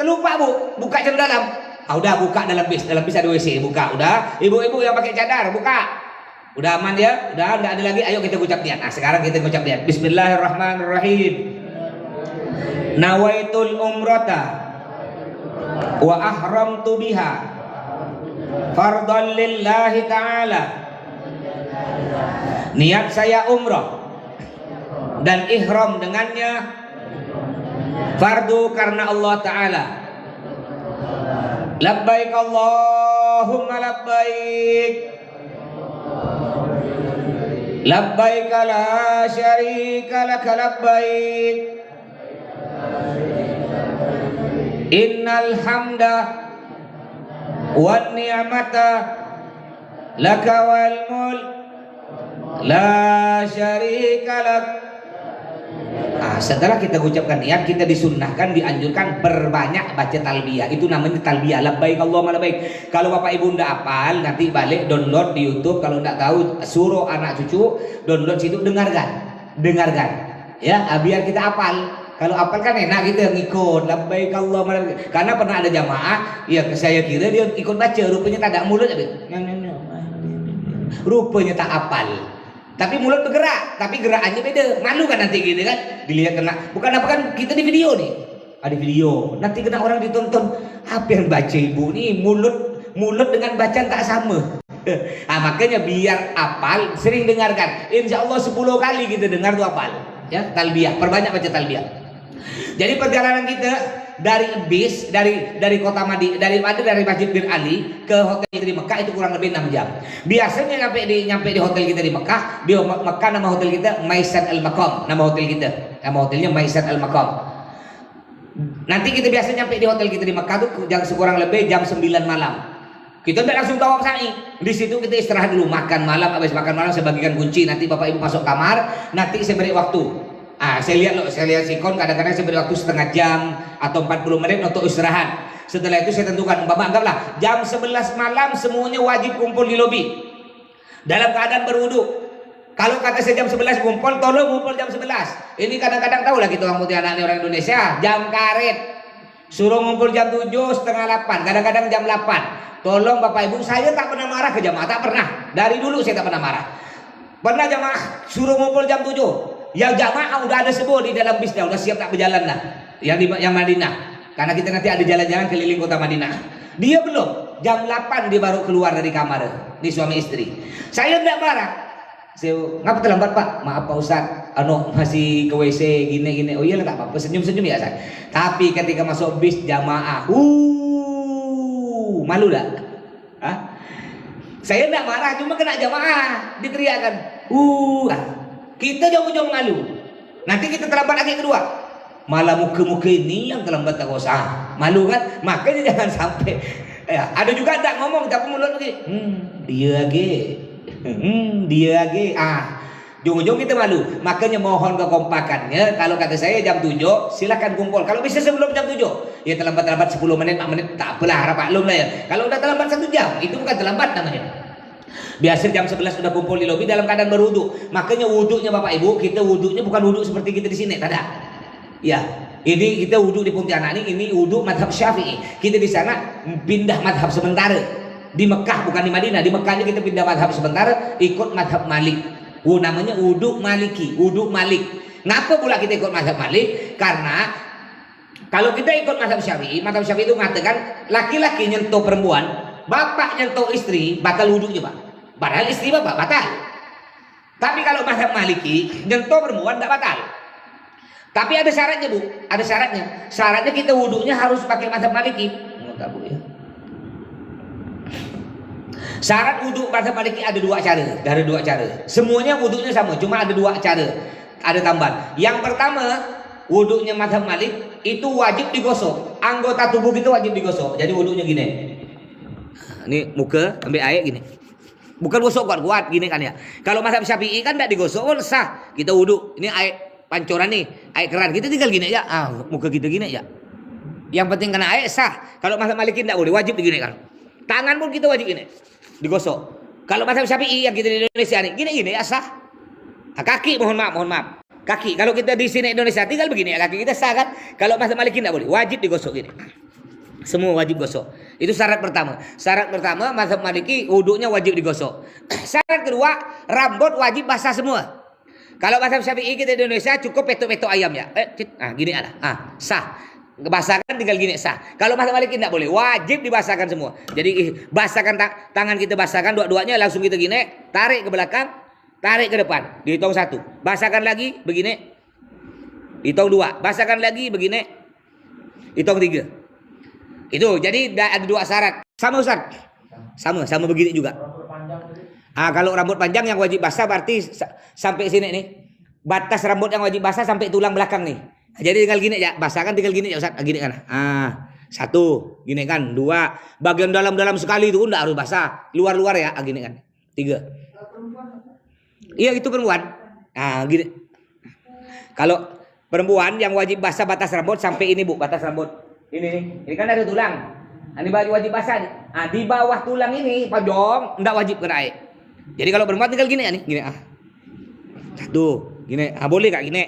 terlupa bu, buka celana dalam. Udah buka dalam bis ada WC, buka. Udah, ibu-ibu yang pakai cadar buka. Udah aman ya, udah enggak ada lagi. Ayo kita ucap niat. Sekarang kita ucap niat. Bismillahirrahmanirrahim. Nawaitul umrata wa ahramtu biha fardhan lillahi ta'ala. Niat saya umrah dan ihram dengannya fardu karena Allah Ta'ala. Labbaik Allahumma labbaik, labbaik la syarika laka labbaik, innal hamda wan ni'mata laka wal mulk la syarika lak. Setelah kita ucapkan niat, kita disunnahkan, dianjurkan berbanyak baca talbiyah. Itu namanya talbiyah, labbaik Allahumma labbaik. Kalau bapak ibu ndak hafal, nanti balik download di YouTube. Kalau ndak tahu, suruh anak cucu download situ, dengarkan ya, biar kita hafal. Kalau hafal kan enak kita ngikut labbaik Allahumma labbaik. Karena pernah ada jamaah, ya saya kira dia ikut baca, rupanya tak ada mulut, rupanya tak hafal. Tapi mulut bergerak, tapi gerakannya beda. Malu kan nanti gitu kan? Dilihat kena. Bukan apa kan kita di video nih. Ada video. Nanti kena orang ditonton. Apa yang baca ibu nih? Mulut dengan bacaan tak sama. Makanya biar apal, sering dengarkan. Insya Allah 10 kali kita dengar tuh apal. Ya, talbiyah. Perbanyak baca talbiyah. Jadi perjalanan kita dari bis dari kota Madinah dari Masjid Bir Ali ke hotel kita di Mekah itu kurang lebih 6 jam. Biasanya nyampe di hotel kita di Mekah, di Mekah nama hotel kita Maisan Al Maqam, nama hotel kita. Nama hotelnya Maisan Al Maqam. Nanti kita biasa nyampe di hotel kita di Mekah tuh kurang lebih jam 9 malam. Kita tidak langsung tawaf sa'i. Di situ kita istirahat dulu, makan malam. Habis makan malam saya bagikan kunci. Nanti bapak ibu masuk kamar. Nanti saya beri waktu. Saya lihat sikon kadang-kadang saya beri waktu setengah jam atau 40 menit untuk istirahat. Setelah itu saya tentukan, anggaplah jam 11 malam semuanya wajib kumpul di lobi dalam keadaan berwudu. Kalau kata saya jam 11 kumpul, tolong kumpul jam 11. Ini kadang-kadang tahu lah kita orang putih anak orang Indonesia, jam karet. Suruh ngumpul jam 7, setengah 8, kadang-kadang jam 8. Tolong bapak ibu, saya tak pernah marah ke jamaah, tak pernah. Dari dulu saya tak pernah marah. Pernah jamaah suruh ngumpul jam 7. Yang jamaah udah ada semua di dalam bisnya, udah siap tak berjalan lah. Yang Madinah. Karena kita nanti ada jalan-jalan keliling kota Madinah. Dia belum, jam 8 dia baru keluar dari kamar. Ini suami istri. Saya tidak marah. Saya, ngapa terlambat pak? Maaf pak Ustaz, masih ke WC gini-gini. Oh iya lah, tak apa-apa, senyum-senyum ya saya. Tapi ketika masuk bis jamaah, malu tak? Hah? Saya tidak marah, cuma kena jamaah diteriakan. Kita jauh-jauh malu. Nanti kita terlambat lagi kedua. Malah muka-muka ini yang terlambat tak usah. Malu kan? Makanya jangan sampai. Ya, ada juga tak ngomong tapi mulut lagi. Dia lagi. Dia lagi. Ujung-ujung kita malu. Makanya mohon kekompakannya. Kalau kata saya jam 7 silakan kumpul. Kalau bisa sebelum jam 7. Ya terlambat 10 menit 4 menit tak apalah, harap maklum lah ya. Kalau udah terlambat 1 jam itu bukan terlambat namanya. Biasa jam 11 sudah kumpul di lobi dalam keadaan berwudu. Makanya wudunya bapak ibu, kita wudunya bukan wudu seperti kita di sini, tak ada. Ya, ini kita wudu di Pontianak ini wudu madhab Syafi'i. Kita di sana pindah madhab sementara. Di Mekah bukan di Madinah. Di Mekahnya kita pindah madhab sementara, ikut madhab Malik. Namanya wudu Maliki, wudu Malik. Kenapa pula kita ikut madhab Malik? Karena kalau kita ikut madhab Syafi'i itu mengatakan laki-laki nyentuh perempuan, bapak nyentuh istri, batal wudunya pak. Padahal istri bapak batal. Tapi kalau mazhab Maliki nyentuh perempuan tidak batal. Tapi ada syaratnya bu, ada syaratnya. Syaratnya kita wudhunya harus pakai mazhab Maliki. Enggak bu ya. Syarat wudhu mazhab Maliki ada 2 cara, dari 2 cara. Semuanya wudhunya sama, cuma ada 2 cara. Ada tambahan. Yang pertama, wudhunya mazhab Malik itu wajib digosok. Anggota tubuh kita wajib digosok. Jadi wudhunya gini. Ini muka ambil air gini. Bukan gosok kuat-kuat gini kan ya. Kalau mazhab Syafi'i kan tidak digosok, sah. Kita wudhu. Ini air pancoran nih, air keran. Kita tinggal gini aja. Muka kita gini aja. Yang penting kena air sah. Kalau mazhab Maliki tidak boleh, wajib digini kan. Tangan pun kita wajib gini, digosok. Kalau mazhab Syafi'i yang kita di Indonesia nih, gini-gini ya sah. Kaki mohon maaf. Kaki. Kalau kita di sini Indonesia tinggal begini ya, kaki kita sah kan. Kalau mazhab Maliki tidak boleh, wajib digosok gini. Semua wajib gosok. Itu syarat pertama. Syarat pertama mazhab Maliki wudunya wajib digosok. Syarat kedua, rambut wajib basah semua. Kalau mazhab Syafi'i kita di Indonesia cukup petok-petok ayam ya. Gini ada. Sah. Basahkan tinggal gini sah. Kalau mazhab Maliki tidak boleh, wajib dibasahkan semua. Jadi basahkan tangan kita, basahkan dua-duanya, langsung kita gini, tarik ke belakang, tarik ke depan. Dihitung 1. Basahkan lagi begini. Hitung 2. Basahkan lagi begini. Hitung 3. Itu jadi ada 2 syarat. Sama Ustaz. Sama begini juga. Kalau rambut panjang yang wajib basah berarti sampai sini nih. Batas rambut yang wajib basah sampai tulang belakang nih. Jadi tinggal gini ya, basahkan tinggal gini ya Ustaz. Gini kan. 1, gini kan. 2, bagian dalam-dalam sekali itu enggak harus basah. Luar-luar ya, gini kan. 3. Iya itu perempuan. Gini. Kalau perempuan yang wajib basah batas rambut sampai ini Bu, batas rambut. Ini kan ada tulang. Ini wajib basah nih. Di bawah tulang ini panjang, enggak wajib kena air. Jadi kalau perempuan tinggal gini ya nih, gini. 1, gini. Boleh gak gini?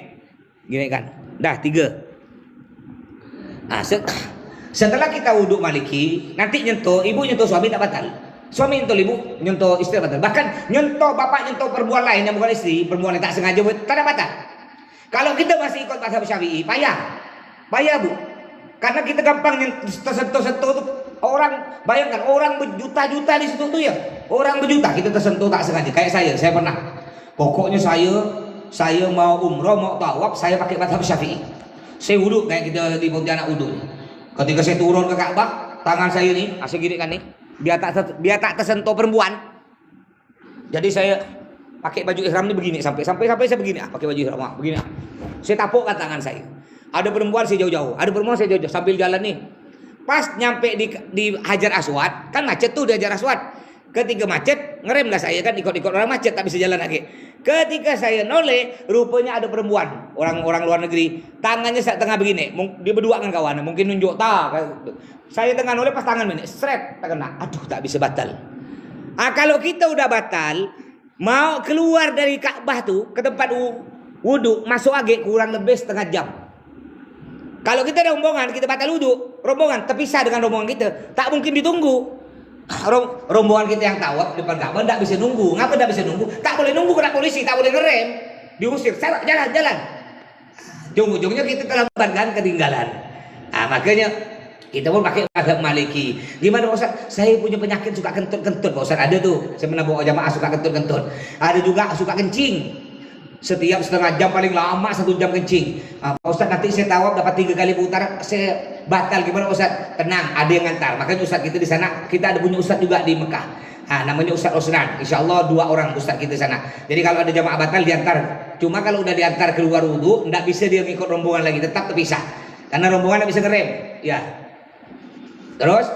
Gini kan. Dah 3. Setelah kita wudhu Maliki, nanti nyentuh, ibu nyentuh suami tak batal. Suami nyentuh ibu, nyentuh istri batal. Bahkan nyentuh bapak, nyentuh perempuan lain yang bukan istri, perempuan yang tak sengaja, tak ada batal. Kalau kita masih ikut mazhab Syafi'i, payah. Payah bu. Karena kita gampang tersentuh-sentuh tuh. Orang, bayangkan orang berjuta-juta di situ tuh ya. Orang berjuta, kita tersentuh tak sengaja. Kayak saya pernah. Pokoknya saya mau umroh, mau tawaf, saya pakai mazhab Syafi'i. Saya wudhu kayak kita di Pontianak wudhu. Ketika saya turun ke Ka'bah, tangan saya nih, asal gini kan nih. Biar tak tersentuh perempuan. Jadi saya pakai baju ihram ini begini sampai saya begini, pakai baju ihram begini. Saya tapukkan tangan saya. Ada perempuan saya jauh-jauh, sambil jalan nih. Pas nyampe di Hajar Aswad, kan macet tuh di Hajar Aswad. Ketika macet, ngerem lah saya kan ikut orang macet tak bisa jalan lagi. Ketika saya noleh, rupanya ada perempuan, orang luar negeri, tangannya tengah begini, dia berdua dengan kawan, mungkin nunjuk tak. Saya tengah noleh pas tangan begini, seret, tak kena. Aduh, tak bisa batal. Kalau kita udah batal, mau keluar dari Ka'bah tuh ke tempat wudhu, masuk lagi kurang lebih setengah jam. Kalau kita ada rombongan, kita batal wudhu, rombongan terpisah dengan rombongan kita, tak mungkin ditunggu. Rombongan kita yang tawaf depan Ka'bah tidak bisa nunggu. Ngapa tidak bisa nunggu? Tak boleh nunggu kena polisi, tak boleh ngerem, diusir. Jalan. Ujung-ujungnya kita terlambatkan, ketinggalan. Makanya kita pun pakai mazhab Maliki. Gimana Pak Ustaz? Saya punya penyakit suka kentut-kentut Pak Ustaz. Ada tuh, saya pernah bawa jamaah suka kentut-kentut. Ada juga suka kencing. Setiap setengah jam paling lama 1 jam kencing. Pak Ustaz nanti saya tawaf dapat 3 kali putar, saya batal. Gimana Pak Ustaz? Tenang, ada yang ngantar. Makanya Ustaz kita di sana, kita ada punya Ustaz juga di Mekah. Namanya Ustaz Osnan. Insya Allah 2 orang Ustaz kita di sana. Jadi kalau ada jamaah batal diantar. Cuma kalau udah diantar keluar wudhu, tidak bisa dia ngikut rombongan lagi, tetap terpisah. Karena rombongan tidak bisa ngerem. Ya. Terus,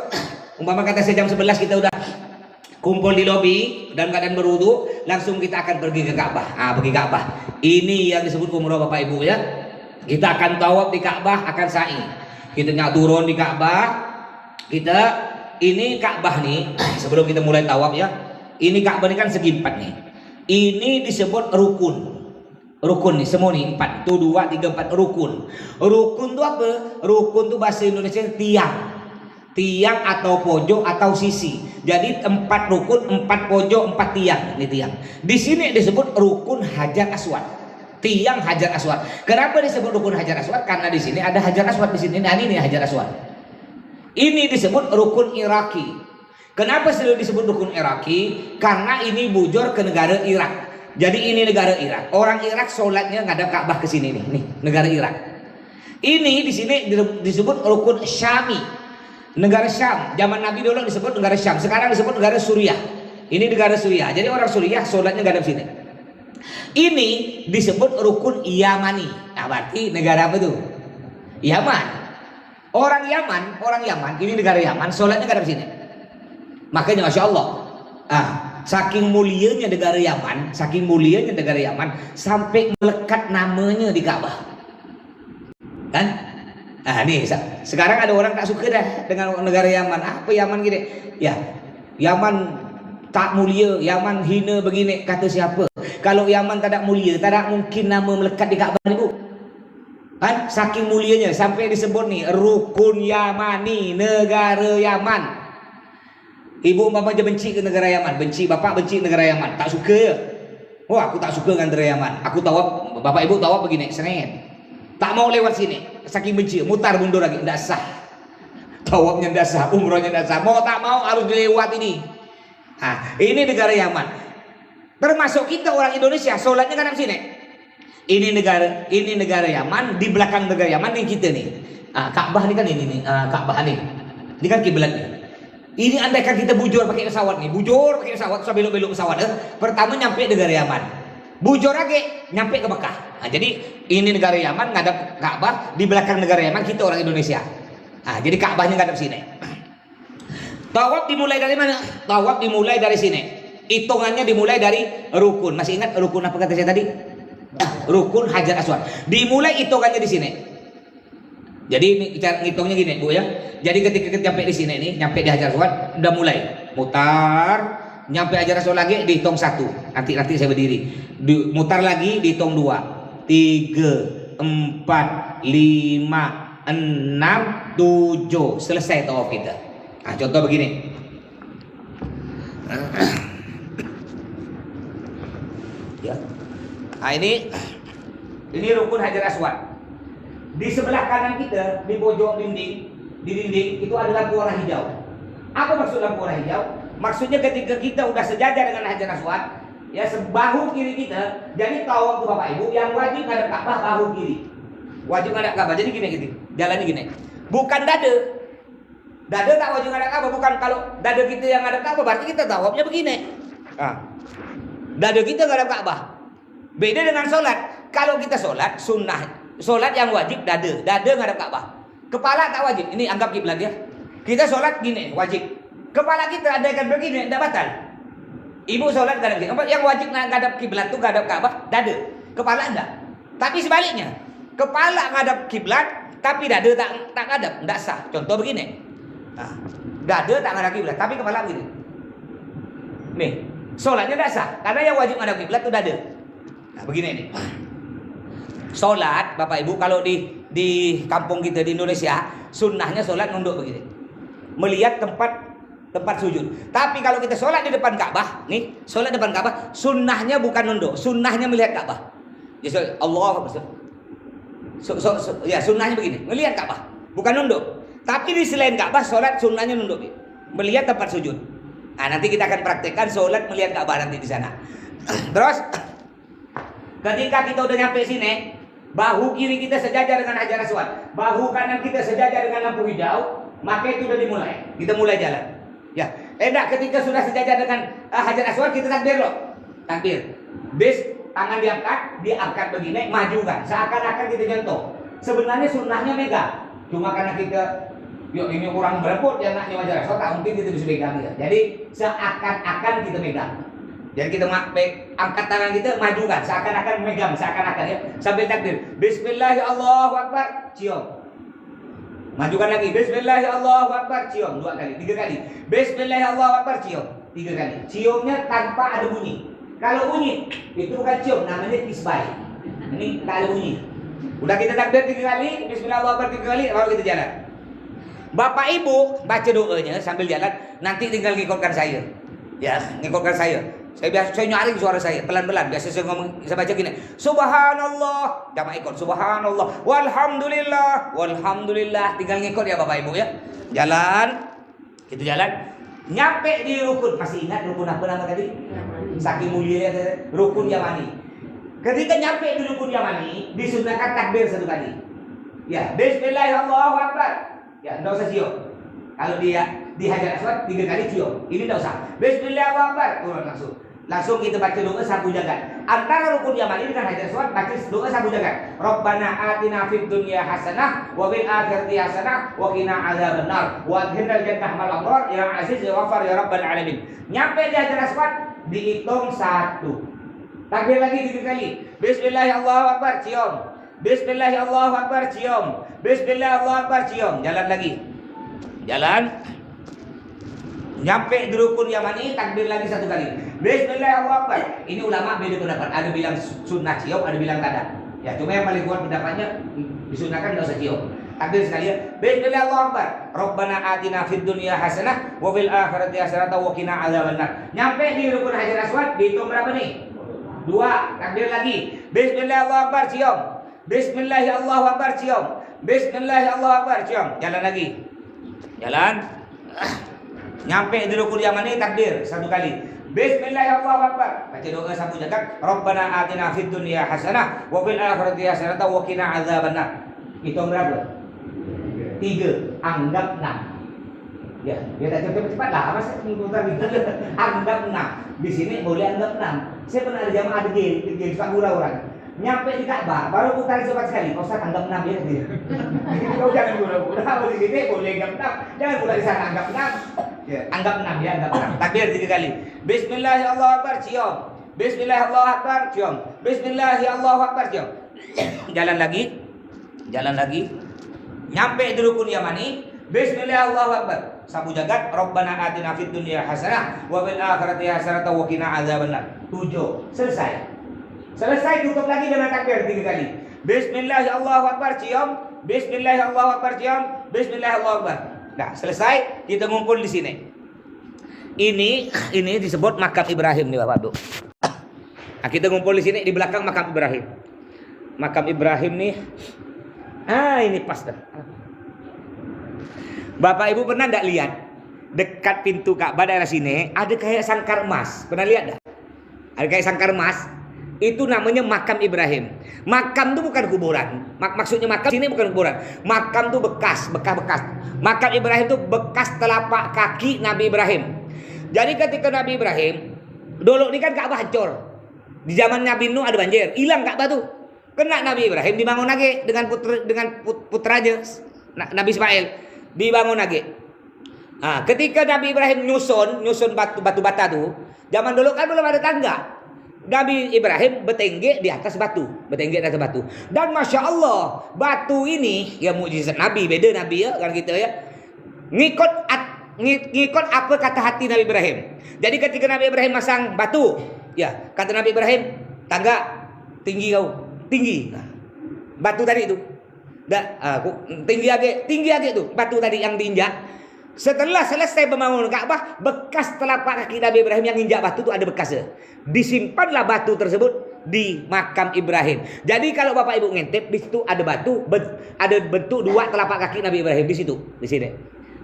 umpama kata saya jam 11 kita udah kumpul di lobi dalam keadaan berwudu, langsung kita akan pergi ke Ka'bah. Pergi Ka'bah. Ini yang disebut umroh Bapak Ibu ya. Kita akan tawaf di Ka'bah, akan sa'i. Kita turun di Ka'bah. Ini Ka'bah nih, sebelum kita mulai tawaf ya. Ini Ka'bah ini kan segi 4 nih. Ini disebut rukun. Rukun nih, semua nih 4. Itu 2, 3, 4 rukun. Rukun itu apa? Rukun itu bahasa Indonesia tiang atau pojok atau sisi. Jadi 4 rukun, 4 pojok, 4 tiang. Ini tiang. Di sini disebut rukun Hajar Aswad. Tiang Hajar Aswad. Kenapa disebut rukun Hajar Aswad? Karena di sini ada Hajar Aswad di sini. Nah, ini Hajar Aswad. Ini disebut rukun Iraki. Kenapa selalu disebut rukun Iraki? Karena ini bujur ke negara Irak. Jadi ini negara Irak. Orang Irak sholatnya ngadap Ka'bah ke sini nih. Nih, negara Irak. Ini di sini disebut rukun Syami. Negara Syam, zaman Nabi dulu disebut negara Syam, sekarang disebut negara Suriah. Ini negara Suriah. Jadi orang Suriah sholatnya ngadap sini. Ini disebut rukun Yamani. Berarti negara apa tuh? Yaman. Orang Yaman, ini negara Yaman, sholatnya ngadap sini. Makanya Masya Allah. Saking mulianya negara Yaman, sampai melekat namanya di Ka'bah. Kan? Nih sekarang ada orang tak suka dah dengan negara Yaman. Apa Yaman gini? Ya, Yaman tak mulia, Yaman hina begini. Kata siapa? Kalau Yaman tak ada mulia, tak ada mungkin nama melekat di Ka'bah ni bu. Kan? Saking mulianya sampai disebut nih rukun Yamani, negara Yaman. Ibu mama aja benci ke negara Yaman, benci bapak benci negara Yaman, tak suka ya. Aku tak suka dengan negara Yaman. Aku tawaf, bapak ibu tawaf begini, seret. Tak mau lewat sini, saking benci, mutar mundur lagi, tidak sah. Tawafnya tidak sah, umrohnya tidak sah. Mau tak mau harus dilewat ini. Ini negara Yaman. Termasuk kita orang Indonesia, sholatnya kan di sini. Ini negara Yaman, di belakang negara Yaman ini kita nih. Ka'bah ini kan ini nih, Ka'bah nih. Ini kan kiblat nih. Ini andaikan kita bujur pakai pesawat nih, terus belok-belok pesawat. Pertama nyampe negara Yaman. Bujur lagi nyampe ke Mekah. Jadi ini negara Yaman ngadap Ka'bah, di belakang negara Yaman kita orang Indonesia. Jadi Ka'bahnya ngadap sini. Tawaf dimulai dari mana? Tawaf dimulai dari sini. Hitungannya dimulai dari rukun. Masih ingat rukun apa kata saya tadi? Rukun Hajar Aswad. Dimulai hitungannya di sini. Jadi ini cara ngitungnya gini Bu ya. Jadi ketika kita nyampe di sini nih, nyampe di Hajar Aswad, udah mulai mutar. Nyampe Hajar Aswad lagi dihitung 1. Nanti saya berdiri. Mutar lagi dihitung 2, 3, 4, 5, 6, 7. Selesai tawaf kita. Contoh begini. Ya. Nah ini rukun Hajar Aswad. Di sebelah kanan kita, di pojok dinding, di dinding itu ada lampu warna hijau. Apa maksud lampu warna hijau? Maksudnya ketika kita udah sejajar dengan Hajar Aswad, ya sebahu kiri kita, jadi tahu waktu Bapak Ibu yang wajib ngadep Ka'bah bahu kiri. Wajib ngadep Ka'bah. Jadi gini gitu. Jalannya gini. Bukan dada. Dada tak wajib ngadep Ka'bah, bukan kalau dada kita yang ngadep Ka'bah berarti kita tawafnya begini. Nah, dada kita ngadep Ka'bah. Beda dengan sholat. Kalau kita sholat sunnah, sholat yang wajib dada ngadep Ka'bah. Kepala tak wajib. Ini anggap kiblat ya. Kita sholat gini wajib. Kepala kita ada yang begini tidak batal. Ibu sholat ngadep kiblat. Yang wajib ngadep kiblat itu ngadep Ka'bah dada. Kepala enggak. Tapi sebaliknya, kepala ngadep kiblat tapi dada tak ngadep, enggak sah. Contoh begini. Nah, dada tak ngadep kiblat tapi kepala begini. Nih, sholatnya enggak sah karena yang wajib ngadep kiblat itu dada. Nah, begini nih. Sholat, Bapak Ibu, kalau di kampung kita di Indonesia, sunnahnya sholat nunduk begini. Melihat tempat sujud. Tapi kalau kita sholat di depan Ka'bah, nih, sholat depan Ka'bah, sunnahnya bukan nunduk, sunnahnya melihat Ka'bah. Ya, Allah, ya sunnahnya begini, melihat Ka'bah, bukan nunduk. Tapi di selain Ka'bah, sholat sunnahnya nunduk, melihat tempat sujud. Nah, nanti kita akan praktekkan sholat melihat Ka'bah nanti di sana. Terus, ketika kita udah nyampe sini, bahu kiri kita sejajar dengan Hajar Aswad, bahu kanan kita sejajar dengan lampu hijau, maka itu udah dimulai. Kita mulai jalan. Ya, enggak, ketika sudah sejajar dengan Hajar Aswad kita takbir loh. Takbir. Bis tangan diangkat begini, maju kan. Seakan-akan kita nyentuh. Sebenarnya sunnahnya megang. Cuma karena kita yuk ini orang berebut ya anaknya Hajar Aswad, tak mungkin kita bisa pegang ya. Jadi seakan-akan kita megang. Jadi kita angkat tangan kita, majukan, seakan-akan megang, seakan-akan ya, sambil takbir. Bismillahirrahmanirrahim, cium. Majukan lagi. Bismillahirrahmanirrahim, cium 2 kali, 3 kali. Bismillahirrahmanirrahim, cium 3 kali. Ciumnya tanpa ada bunyi. Kalau bunyi itu bukan cium, namanya isbai. Ini tak ada bunyi. Udah kita takbir 3 kali, Bismillahirrahmanirrahim 3 kali, baru kita jalan. Bapak Ibu baca doanya sambil jalan, nanti tinggal ngikutkan saya. Ya, ngikutkan saya. Saya nyaring suara saya pelan-pelan. Biasa saya ngomong, saya baca gini. Subhanallah, jangan ikut. Subhanallah, walhamdulillah. Tinggal ngikut ya Bapak Ibu ya. Jalan, kita jalan. Nyampe di rukun. Masih ingat rukun apa nama tadi? Saking mulia rukun Yamani. Ketika nyampe di rukun Yamani, disunahkan takbir 1 kali. Ya, Bismillahirrahmanirrahim. Ya, enggak usah cium. Kalau dia di Hajar Aswad 3 kali cium. Ini enggak usah. Bismillahirrahmanirrahim. Turun langsung kita baca doa sapu jagat. Antara rukun Yamani dengan Hajar Aswad baca doa sapu jagat. Rabbana atina fid dunya hasanah wa fil akhirati hasanah wa qina adzabannar wa adkhilnal jannah ma'al abrar ya aziz ya ghafar ya rabbal alamin. Nyampe di Hajar Aswad dihitung 1. Takbir lagi 3 kali. Bismillahirrahmanirrahim, cium. Bismillahirrahmanirrahim, cium. Bismillahirrahmanirrahim, cium. Jalan lagi. Jalan. Nyampe di rukun Yamani, takbir lagi 1 kali. Bismillahirrahmanirrahim. Ini ulama beda pendapat. Ada bilang sunnah cium, ada bilang kada. Ya, cuma yang paling kuat pendapatnya disunahkan enggak usah cium. Takbir sekali ya. Bismillahirrahmanirrahim. Rabbana atina fid dunya hasanah wa fil akhirati hasanah wa qina adzabannar. Nyampe di rukun Hajar Aswad dihitung berapa nih? 2. Takbir lagi. Bismillahirrahmanirrahim, cium. Bismillahirrahmanirrahim, cium. Bismillahirrahmanirrahim, cium. Jalan lagi. Jalan. Nyampe di rukun Yamani takbir 1 kali. Bismillahirrahmanirrahim. Baca doa sapu jagat. Rabbana atina fid dunya hasanah wa fil akhirati hasanah wa qina adzabannar. Hitung berapa? 3. Anggap 6. Ya, biar tak cepat-cepat lah. Mas mutar gitu. Anggap 6. Di sini boleh anggap 6. Saya pernah ada jamaah di suka gurau-orang. Nyampe di Ka'bah, baru putar sobat sekali. Kau Ustaz anggap 6 ya dia. Kau jangan gurau-gurau di sini boleh anggap 6. Jangan pula di sana anggap 6. Ya, anggap 6 ya, anggap 6. Takbir 3 kali. Bismillahirrahmanirrahim, cium. Bismillahirrahmanirrahim, cium. Bismillahirrahmanirrahim, cium. Jalan lagi. Jalan lagi. Nyampe di rukun Yamani. Bismillahirrahmanirrahim. Sabu jagat. Rabbana atina fid dunya hasanah wa fil akhirati hasanah wa qina adzabannar. 7. Selesai tutup lagi dengan takbir 3 kali. Bismillahirrahmanirrahim, cium. Bismillahirrahmanirrahim, cium. Bismillahirrahmanirrahim. Nah, selesai kita ngumpul di sini. Ini disebut makam Ibrahim nih Bapak Ibu. Nah, kita ngumpul di sini di belakang makam Ibrahim. Makam Ibrahim nih. Ini pas dah. Bapak Ibu pernah enggak lihat dekat pintu Ka'bah daerah sini ada kayak sangkar emas? Pernah lihat enggak? Ada kayak sangkar emas. Itu namanya makam Ibrahim. Makam itu bukan kuburan. Maksudnya makam sini bukan kuburan. Makam itu bekas. Makam Ibrahim itu bekas telapak kaki Nabi Ibrahim. Jadi ketika Nabi Ibrahim dulu ini kan Ka'bah hancur. Di zaman Nabi Nuh ada banjir, hilang Ka'bah tuh. Kena Nabi Ibrahim dibangun lagi dengan putranya Nabi Ismail dibangun lagi. Nah, ketika Nabi Ibrahim nyusun batu bata tuh, zaman dulu kan belum ada tangga. Nabi Ibrahim bertengge di atas batu. Dan Masya Allah, batu ini ya mukjizat Nabi, beda Nabi ya kan gitu ya. Ngikut apa kata hati Nabi Ibrahim. Jadi ketika Nabi Ibrahim masang batu, ya kata Nabi Ibrahim, tangga tinggi kau, tinggi. Nah, batu tadi itu, tinggi lagi tuh batu tadi yang diinjak. Setelah selesai membangun Ka'bah, bekas telapak kaki Nabi Ibrahim yang injak batu itu ada bekasnya. Disimpanlah batu tersebut di makam Ibrahim. Jadi kalau Bapak Ibu ngintip di situ ada batu, ada bentuk dua telapak kaki Nabi Ibrahim di situ, di sini.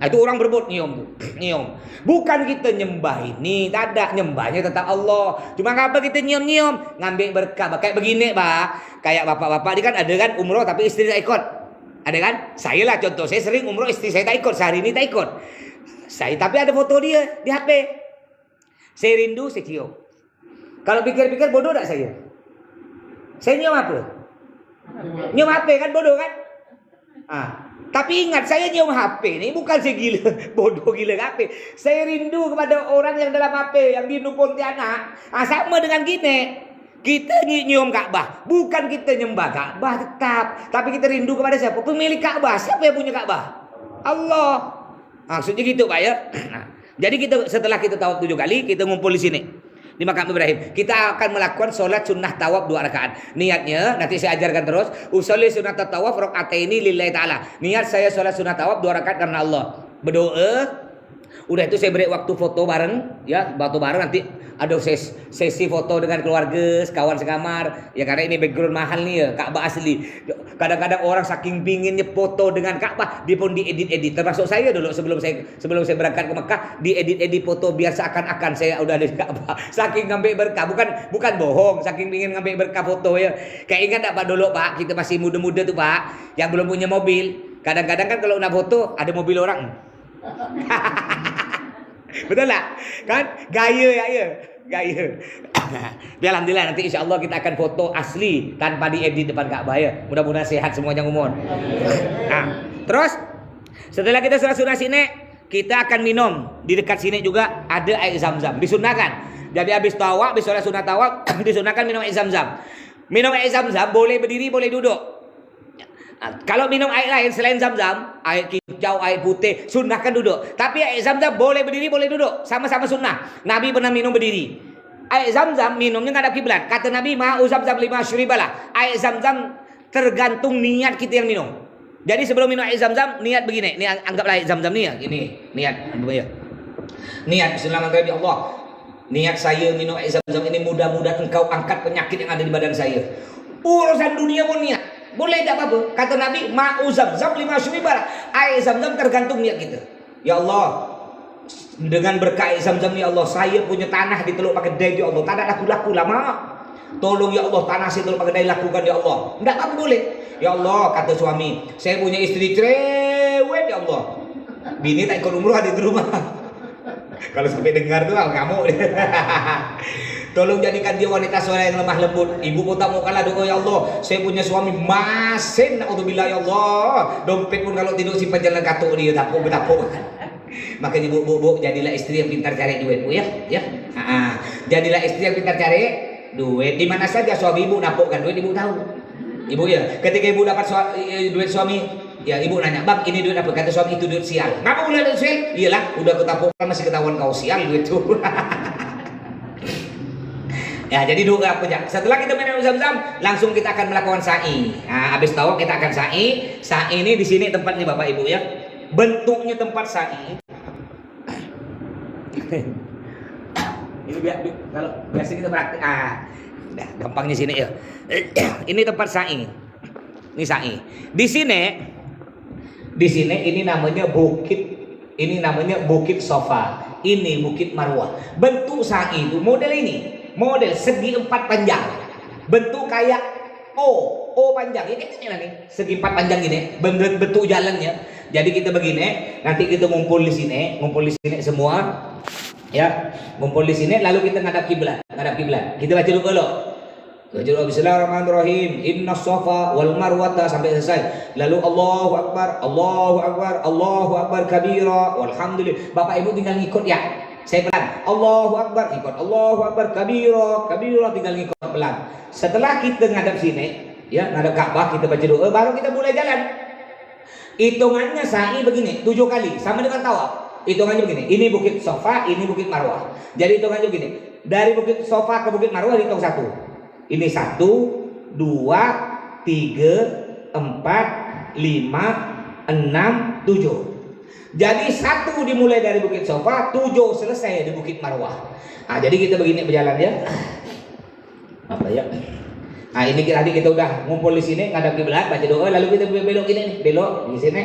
Nah, itu orang berebut nyium. Bukan kita nyembah ini, tak ada nyembahnya tetap Allah. Cuma apa kita nyium, ngambil berkah. Kayak begini, Pak. Kayak bapak-bapak ini kan ada kan umroh tapi istri tak ikut. Ada kan? Saya lah contoh, saya sering umroh istri saya tak ikut, sehari ini tak ikut. Tapi ada foto dia di HP. Saya rindu, saya cium. Kalau pikir-pikir bodoh tak saya? Saya nyium apa? Nyium HP kan bodoh kan? Tapi ingat, saya nyium HP ini bukan saya gila, bodoh gila HP. Saya rindu kepada orang yang dalam HP, yang di Pontianak. Sama dengan gini. Kita nyium Ka'bah, bukan kita nyembah Ka'bah tetap, tapi kita rindu kepada siapa? Pemilik Ka'bah. Siapa yang punya Ka'bah? Allah. Maksudnya gitu, Pak ya. Jadi kita setelah kita tawaf 7 kali, kita ngumpul di sini di makam Ibrahim. Kita akan melakukan sholat sunnah tawaf 2 rakaat. Niatnya nanti saya ajarkan terus. Usolli sunnah tawaf rakaataini lillahi ta'ala. Niat saya sholat sunnah tawaf 2 rakaat karena Allah. Berdoa. Udah itu saya beri waktu foto bareng, ya, nanti ada sesi foto dengan keluarga, kawan sekamar. Ya karena ini background mahal nih ya, Ka'bah asli. Kadang-kadang orang saking pinginnya foto dengan Ka'bah, dia pun diedit-edit. Termasuk saya dulu sebelum saya berangkat ke Mekah, diedit-edit foto biar seakan-akan saya udah ada di Ka'bah. Saking ngambil berkah, bukan bohong, saking pingin ngambil berkah foto ya. Kayak ingat enggak Pak dulu Pak, kita masih muda-muda tuh Pak, yang belum punya mobil. Kadang-kadang kan kalau nak foto ada mobil orang. Betul lah kan, gaya. Ya alhamdulillah nanti insya Allah kita akan foto asli tanpa diedit depan Ka'bah ya. Mudah-mudahan sehat semuanya umur. Terus setelah kita sholat sini, kita akan minum di dekat sini juga ada air zam-zam, disunahkan. Jadi habis tawaf, habis sholat sunat tawaf, disunahkan minum air zam-zam. Minum air zam-zam boleh berdiri, boleh duduk. Kalau minum air lain selain zam-zam, air kicau, air putih, sunnahkan duduk. Tapi air zam-zam boleh berdiri, boleh duduk. Sama-sama sunnah. Nabi pernah minum berdiri. Air zam-zam minumnya ngadap kiblat. Kata Nabi, ma'u zam-zam lima syuribalah. Air zam-zam tergantung niat kita yang minum. Jadi sebelum minum air zam-zam, niat begini. Ini anggaplah air zam-zam nih ya. Ini niat. Niat, bismillahirrahmanirrahim. Allah. Niat saya minum air zam-zam ini mudah-mudahan engkau angkat penyakit yang ada di badan saya. Urusan dunia pun niat. Boleh tak apa-apa. Kata Nabi, ma'u zam-zam lima syuribalah. Air zam-zam tergantung niat kita. Ya Allah, dengan berkah air zam-zam ya Allah, saya punya tanah di Teluk Pakedai ya Allah. Tak ada laku-laku lama. Tolong ya Allah, tanah saya Teluk Pakedai lakukan ya Allah. Tidak apa-apa boleh. Ya Allah, kata suami, saya punya istri cerewet ya Allah. Bini tak ikut umroh di rumah. Kalau sampai dengar tuh kamu. Tolong jadikan dia wanita soleh yang lemah lembut. Ibu pun tak mau kalah doa ya Allah. Saya punya suami masin, naudzubillah ya Allah. Dompet pun kalau tidur simpan jalan katuk dia tapuk. Makanya bu, jadilah istri yang pintar cari duit bu ya. Jadilah istri yang pintar cari duit. Di mana saja suami ibu napukkan duit ibu tahu. Ibu ya, ketika ibu dapat duit suami, ya ibu nanya, bang ini duit apa? Kata suami itu duit sial. Ngapa boleh duit sial? Iyalah, udah ketapukkan masih ketahuan kau sial duit itu. Ya, jadi doa aja. Setelah kita minum zam-zam, langsung kita akan melakukan sa'i. Nah, habis tawaf kita akan sa'i. Sa'i ini di sini tempatnya Bapak Ibu ya. Bentuknya tempat sa'i. Ini kalau biasa kita praktik. Nah, gampangnya sini ya. Ini tempat sa'i. Ini sa'i. Di sini ini namanya bukit. Ini namanya Bukit Sofa. Ini Bukit Marwah. Bentuk sa'i itu model ini. Model segi 4 panjang. Bentuk kayak O panjang. Ini nih segi 4 panjang ini. Bentuk jalannya. Jadi kita begini, nanti kita ngumpul di sini semua. Ya, ngumpul di sini lalu kita ngadap kiblat. Kita baca dulu. Bismillahirrahmanirrahim. Inna Safa wal Marwata sampai selesai. Lalu Allahu Akbar, Allahu Akbar, Allahu Akbar kabira walhamdulillah. Bapak Ibu tinggal ngikut ya. Saya pelan. Allahu Akbar ikut. Allahu Akbar kabira tinggal ngikut pelan. Setelah kita ngadap sini, ya, ngadap Ka'bah, kita baca doa, baru kita mulai jalan. Hitungannya sa'i begini, 7 kali sama dengan tawaf. Hitungannya begini. Ini Bukit Sofa, ini Bukit Marwah. Jadi hitungannya begini. Dari Bukit Sofa ke Bukit Marwah dihitung 1. Ini 1, 2, 3, 4, 5, 6, 7. Jadi 1 dimulai dari Bukit Sofa, 7 selesai di Bukit Marwah. Jadi kita begini berjalan ya. Apa ya? Ini tadi kita udah ngumpul di sini, ngadap kiblat, baca doa, lalu kita belok ini nih, belok di sini.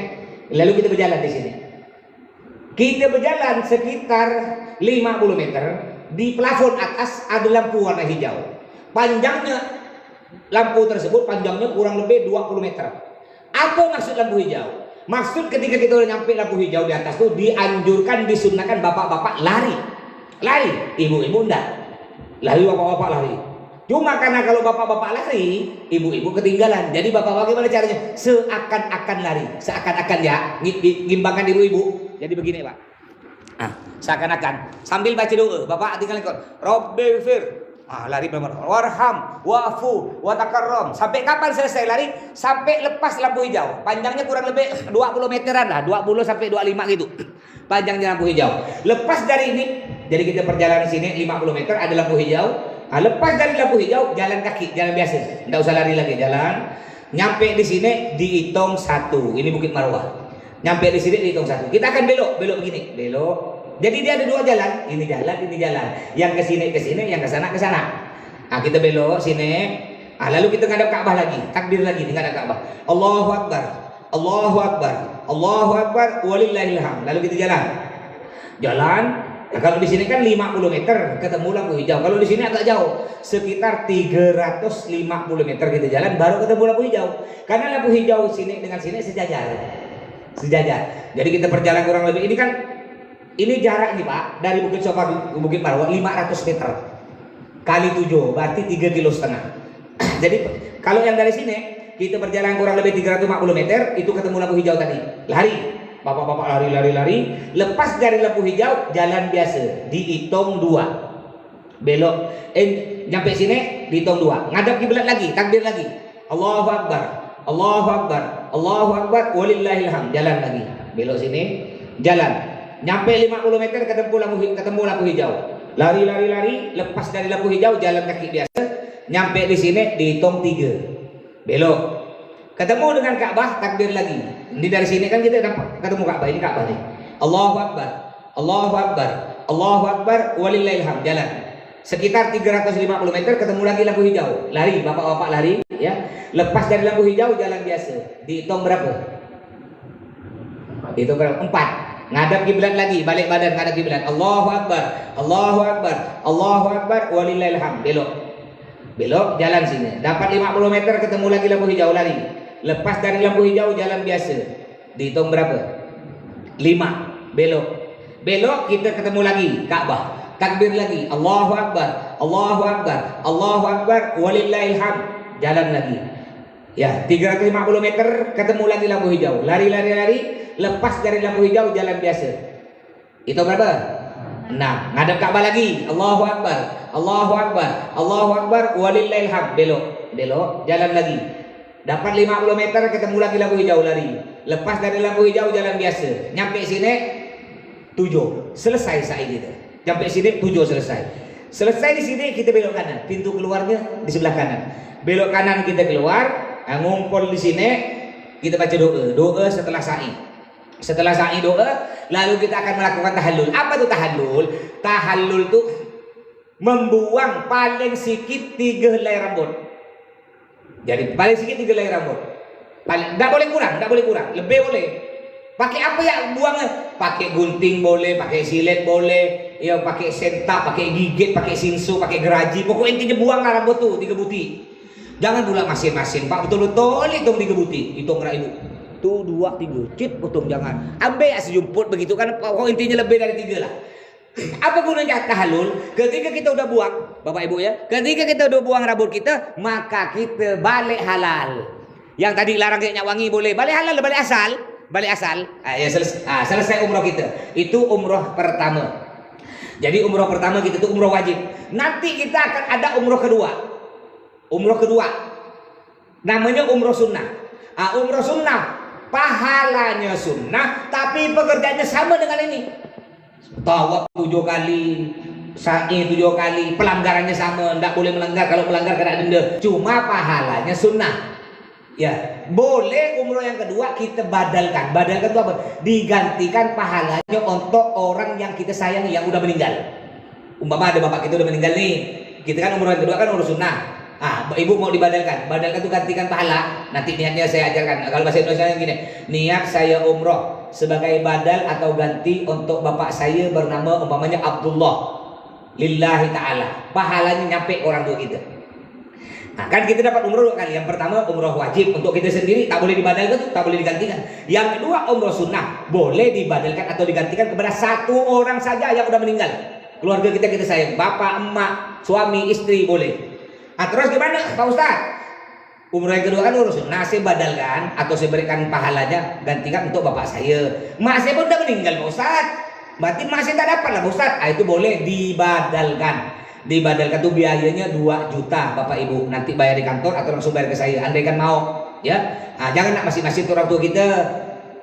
Lalu kita berjalan di sini. Kita berjalan sekitar 50 meter, di plafon atas ada lampu warna hijau. Panjangnya lampu tersebut panjangnya kurang lebih 20 meter. Apa maksud lampu hijau? Maksud ketika kita udah nyampe lampu hijau di atas tuh dianjurkan, disunahkan bapak-bapak lari. Ibu-ibu enggak. Bapak-bapak lari. Cuma karena kalau bapak-bapak lari, ibu-ibu ketinggalan. Jadi bapak-bapak gimana caranya? Seakan-akan lari, seakan-akan ya, ngimbangkan ibu-ibu. Jadi begini Pak. Seakan-akan sambil baca doa, bapak tinggal ikut. Rabbighfir. Lari benar. Warham, wa'fu, wa takarram. Sampai kapan selesai lari? Sampai lepas lampu hijau. Panjangnya kurang lebih 20 meteran lah, 20 sampai 25 gitu. Panjangnya lampu hijau. Lepas dari ini, jadi kita perjalanan di sini 50 meter ada lampu hijau. Lepas dari lampu hijau jalan kaki, jalan biasa, nggak usah lari lagi, jalan. Nyampe di sini dihitung 1. Ini Bukit Marwah. Nyampe di sini dihitung 1. Kita akan belok begini, belok. Jadi dia ada 2 jalan, ini jalan. Yang ke sini, yang ke sana. Kita belok sini. Lalu kita ngadap Ka'bah lagi, takbir lagi, ngadap Ka'bah. Allahu Akbar, Allahu Akbar, Allahu Akbar, walillahil hamd. Lalu kita jalan. Kalau di sini kan 50 meter ketemu lampu hijau. Kalau di sini agak jauh, sekitar 350 meter kita jalan baru ketemu lampu hijau. Karena lampu hijau sini dengan sini sejajar. Jadi kita perjalanan kurang lebih ini jarak ini Pak dari Bukit Sofa ke Bukit Marwah 500 meter kali 7 berarti 3,5 kilo. Jadi kalau yang dari sini kita berjalan kurang lebih 350 meter itu ketemu lampu hijau tadi. Lari. Bapak-bapak lari. Lepas dari lampu hijau jalan biasa dihitung 2. Belok nyampe sini dihitung 2. Ngadap kiblat lagi, takbir lagi. Allahu Akbar, Allahu Akbar, Allahu Akbar, walillahil hamd. Jalan lagi. Belok sini, jalan. Nyampe 50 meter ketemu lampu hijau. Lari, lepas dari lampu hijau jalan kaki biasa. Nyampe di sini dihitung 3. Belok. Ketemu dengan Ka'bah, takbir lagi. Ini dari sini kan kita ketemu Ka'bah, ini Ka'bah nih. Allahu Akbar, Allahu Akbar, Allahu Akbar, walillahil hamd. Jalan. Sekitar 350 meter ketemu lagi lampu hijau. Lari, bapak-bapak lari, ya. Lepas dari lampu hijau jalan biasa. Dihitung berapa? Dihitung berapa? 4. Ngadap kiblat lagi, balik badan ngadap kiblat. Allahu Akbar, Allahu Akbar, Allahu Akbar, walillahil hamd. Belok, jalan sini. Dapat 50 meter ketemu lagi lampu hijau, lari. Lepas dari lampu hijau jalan biasa. Dihitung berapa? 5. Belok kita ketemu lagi Ka'bah. Takbir lagi. Allahu Akbar, Allahu Akbar, Allahu Akbar, walillahil hamd. Jalan lagi. Ya, 350 meter ketemu lagi lampu hijau. Lari. Lepas dari lampu hijau jalan biasa. Itu berapa? 6. Ngadap Ka'bah lagi. Allahu Akbar, Allahu Akbar, Allahu Akbar, walillahil hamd. Belok, jalan lagi. Dapat 50 meter ketemu lagi lampu hijau, lari. Lepas dari lampu hijau jalan biasa. Nyampe sini 7. Selesai sa'i kita. Nyampe sini 7 selesai. Selesai di sini kita belok kanan. Pintu keluarnya di sebelah kanan. Belok kanan kita keluar, ngumpul di sini, kita baca doa setelah sa'i. Setelah sa'i doa, lalu kita akan melakukan tahallul. Apa itu tahallul? Tahallul itu membuang paling sedikit 3 helai rambut. Jadi paling sedikit 3 helai rambut. Paling, enggak boleh kurang, enggak boleh kurang. Lebih boleh. Pakai apa ya buangnya? Pakai gunting boleh, pakai silet boleh, ya pakai sentak, pakai gigit, pakai sinsu, pakai geraji. Pokoknya intinya buanglah rambut tuh 3 buti. Jangan pula masin-masin, Pak, betul-betul hitung 3 buti. Hitung nak ibu. Tuh 2, 3, cit, potong jangan. Ambil ya sejumput begitu kan, pokok intinya lebih dari 3 lah. Apa gunanya tahalul? Ketika kita udah buang, Bapak Ibu ya, ketika kita udah buang rambut kita, maka kita balik halal. Yang tadi larang kayak wangi boleh, balik halal, balik asal. Balik asal, ya selesai umroh kita. Itu umroh pertama. Jadi umroh pertama kita itu umroh wajib. Nanti kita akan ada umroh kedua. Umroh kedua namanya umroh sunnah. Umroh sunnah pahalanya sunnah, tapi pekerjaannya sama dengan ini. Tawaf 7 kali, sa'i 7 kali, pelanggarannya sama, tidak boleh melanggar. Kalau melanggar kena denda. Cuma pahalanya sunnah. Ya, boleh umroh yang kedua kita badalkan. Badalkan itu apa? Digantikan pahalanya untuk orang yang kita sayangi yang udah meninggal. Umpama ada bapak kita udah meninggal nih. Kita kan umroh yang kedua kan umroh sunnah. Ibu mau dibadalkan. Badalkan itu gantikan pahala. Nanti niatnya saya ajarkan. Kalau bahasa Indonesia gini, niat saya umroh sebagai badal atau ganti untuk bapak saya bernama umpamanya Abdullah. Lillahi ta'ala. Pahalanya nyampe orang tua kita. Nah, kan kita dapat umroh 2 kali. Yang pertama umroh wajib untuk kita sendiri, tak boleh dibadalkan, tak boleh digantikan. Yang kedua umroh sunnah, boleh dibadalkan atau digantikan kepada 1 orang saja yang udah meninggal. Keluarga kita sayang, bapak, emak, suami, istri boleh. Terus gimana Pak Ustaz? Umroh yang kedua kan umroh sunnah, saya badalkan atau saya berikan pahalanya, gantikan untuk bapak saya. Mak saya pun udah meninggal Pak Ustaz. Berarti mak saya tak dapat lah Pak Ustaz. Itu boleh dibadalkan. Dibadalkan tuh biayanya 2 juta Bapak Ibu, nanti bayar di kantor atau langsung bayar ke saya andaikan mau ya. Jangan nak masing-masing orang tua kita.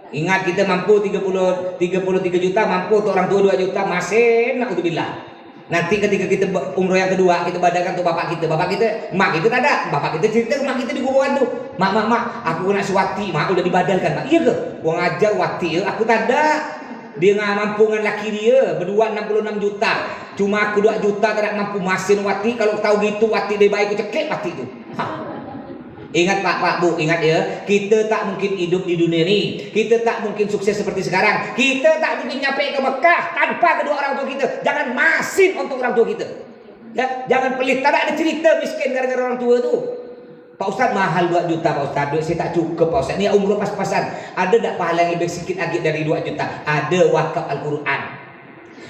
Ingat kita mampu 33 juta, mampu untuk orang tua 2 juta, masih naudzubillah. Nanti ketika kita umroh yang kedua kita badalkan tuh bapak kita, mak kita tak ada, bapak kita cerita ke mak kita di kuburan tuh, mak aku kena suwati, mak udah dibadalkan mak. Iya ke? Gua ngajar wati ya, aku tak ada. Dia nggak mampu dengan laki dia berdua 66 juta, cuma aku 2 juta tidak mampu masin wati. Kalau tahu gitu wati dia baik, aku cekik wati itu. Ingat Pak Bu, ingat ya, kita tak mungkin hidup di dunia ini, kita tak mungkin sukses seperti sekarang, kita tak mungkin nyampe ke Mekah tanpa kedua orang tua kita. Jangan masin untuk orang tua kita ya, jangan pelit. Tak ada cerita miskin gara-gara orang tua itu. Pak Ustadz mahal 2 juta Pak Ustadz, duit saya tak cukup Pak Ustadz. Ini umroh pas-pasan. Ada tak pahala yang lebih sedikit lagi dari 2 juta? Ada, wakaf Al-Quran.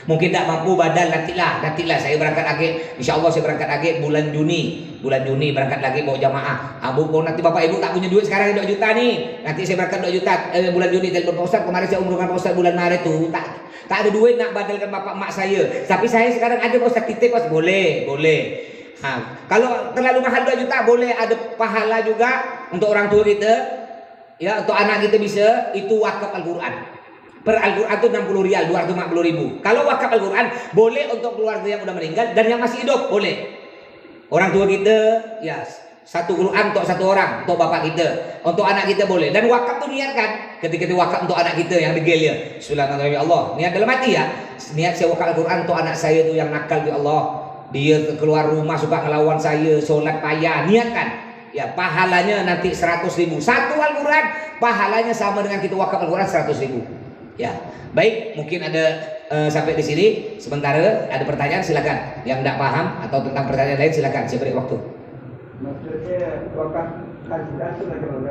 Mungkin tak mampu badal, nantilah saya berangkat lagi. Insya Allah saya berangkat lagi bulan Juni berangkat lagi bawa jamaah. Nanti bapak ibu tak punya duit sekarang 2 juta nih. Nanti saya berangkat 2 juta bulan Juni. Telepon Pak Ustadz, kemarin saya umrohkan Pak Ustadz bulan Maret tuh. Tak ada duit nak badalkan bapak mak saya. Tapi saya sekarang ada Pak Ustadz, titip Pak. Boleh. Kalau terlalu mahal 2 juta boleh ada pahala juga untuk orang tua kita ya, untuk anak kita bisa. Itu wakaf Al-Quran. Per Al-Quran itu 60 rial, 250 ribu. Kalau wakaf Al-Quran boleh untuk keluarga yang udah meninggal dan yang masih hidup boleh. Orang tua kita ya 1 Quran untuk 1 orang, untuk bapak kita, untuk anak kita boleh. Dan wakaf itu niatkan ketika kita wakaf untuk anak kita yang degil ya, Bismillahirrahmanirrahim, Allah niat dalam hati ya, niat saya wakaf Al-Quran untuk anak saya itu yang nakal ya Allah. Dia keluar rumah suka ngelawan saya, sholat payah, niatkan ya, pahalanya nanti 100 ribu. 1 Al-Quran pahalanya sama dengan kita wakaf Al-Quran 100 ribu ya. Baik, mungkin ada sampai di sini sementara. Ada pertanyaan silakan, yang tidak paham atau tentang pertanyaan lain silakan, saya beri waktu. Maksudnya wakaf Al-Quran itu bagaimana?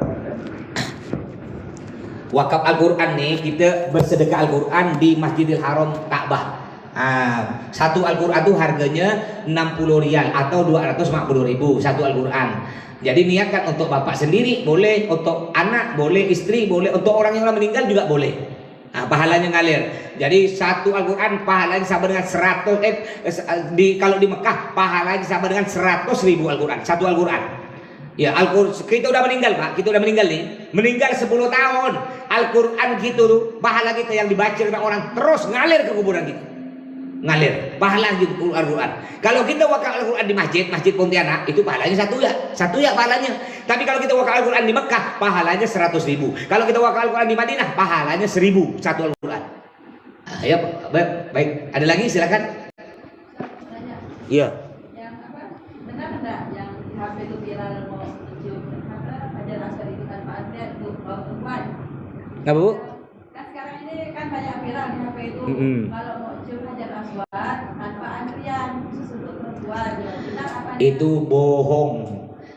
Wakaf Al-Quran nih, kita bersedekah Al-Quran di Masjidil Haram Ka'bah. 1 Al-Quran itu harganya 60 rial atau 250 ribu 1 Al-Quran. Jadi niatkan untuk bapak sendiri boleh, untuk anak boleh, istri boleh, untuk orang yang meninggal juga boleh. Pahalanya ngalir. Jadi 1 Al-Quran pahalanya sama dengan 100 kalau di Mekah pahalanya sama dengan 100 ribu Al-Quran, 1 Al-Quran. Ya, Al-Quran kita udah meninggal Pak, kita udah meninggal nih, meninggal 10 tahun. Al-Quran gitu tuh, pahala kita yang dibaca oleh orang terus ngalir ke kuburan kita. Ngalir pahala gitu Al-Quran. Kalau kita wakaf Al-Quran di masjid Pontianak itu pahalanya satu ya pahalanya. Tapi kalau kita wakaf Al-Quran di Mekah pahalanya 100 ribu. Kalau kita wakaf Al-Quran di Madinah pahalanya 1000 1 Al-Quran. Ya baik, ada lagi silakan. Iya. Yang apa? Benar enggak yang di HP itu viral mau cium apa Hajar Aswad itu tanpa ada untuk perempuan? Nggak Bu? Kan sekarang ini kan banyak viral di HP itu kalau mau cium Hajar Aswad tanpa antrian khusus untuk perempuan. Benar apa? Itu bohong.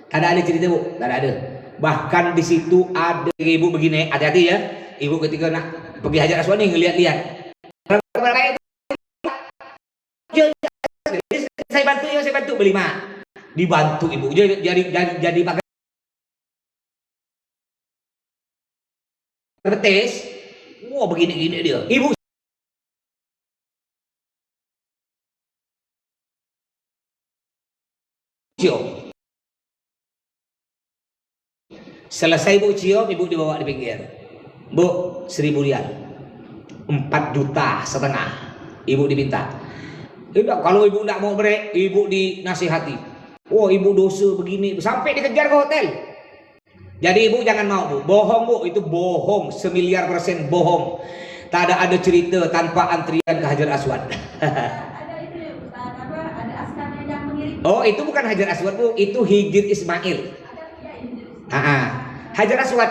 Tak ada cerita Bu, tak ada. Bahkan di situ ada ibu begini, hati-hati ya. Ibu ketika nak pergi Hajar Aswad nih ngeliat-liat. Saya bantu beli mak. Dibantu ibu. Jadi pakai betes. Wah begini-gini dia. Ibu cium. Selesai ibu cium, ibu dibawa di pinggir. Bu, 1.000 rial. 4,5 juta. Ibu diminta. Kalau ibu tidak mau break, ibu dinasihati. Oh, ibu dosa begini, sampai dikejar ke hotel. Jadi ibu jangan mau Bu, bohong Bu, itu bohong, 1.000.000% bohong. Tak ada cerita tanpa antrian ke Hajar Aswad. Ada itu ya Ustaz, apa? Ada askarnya yang mengirim. Oh, itu bukan Hajar Aswad Bu, itu Hijir Ismail. Ada ya ini. Hajar Aswad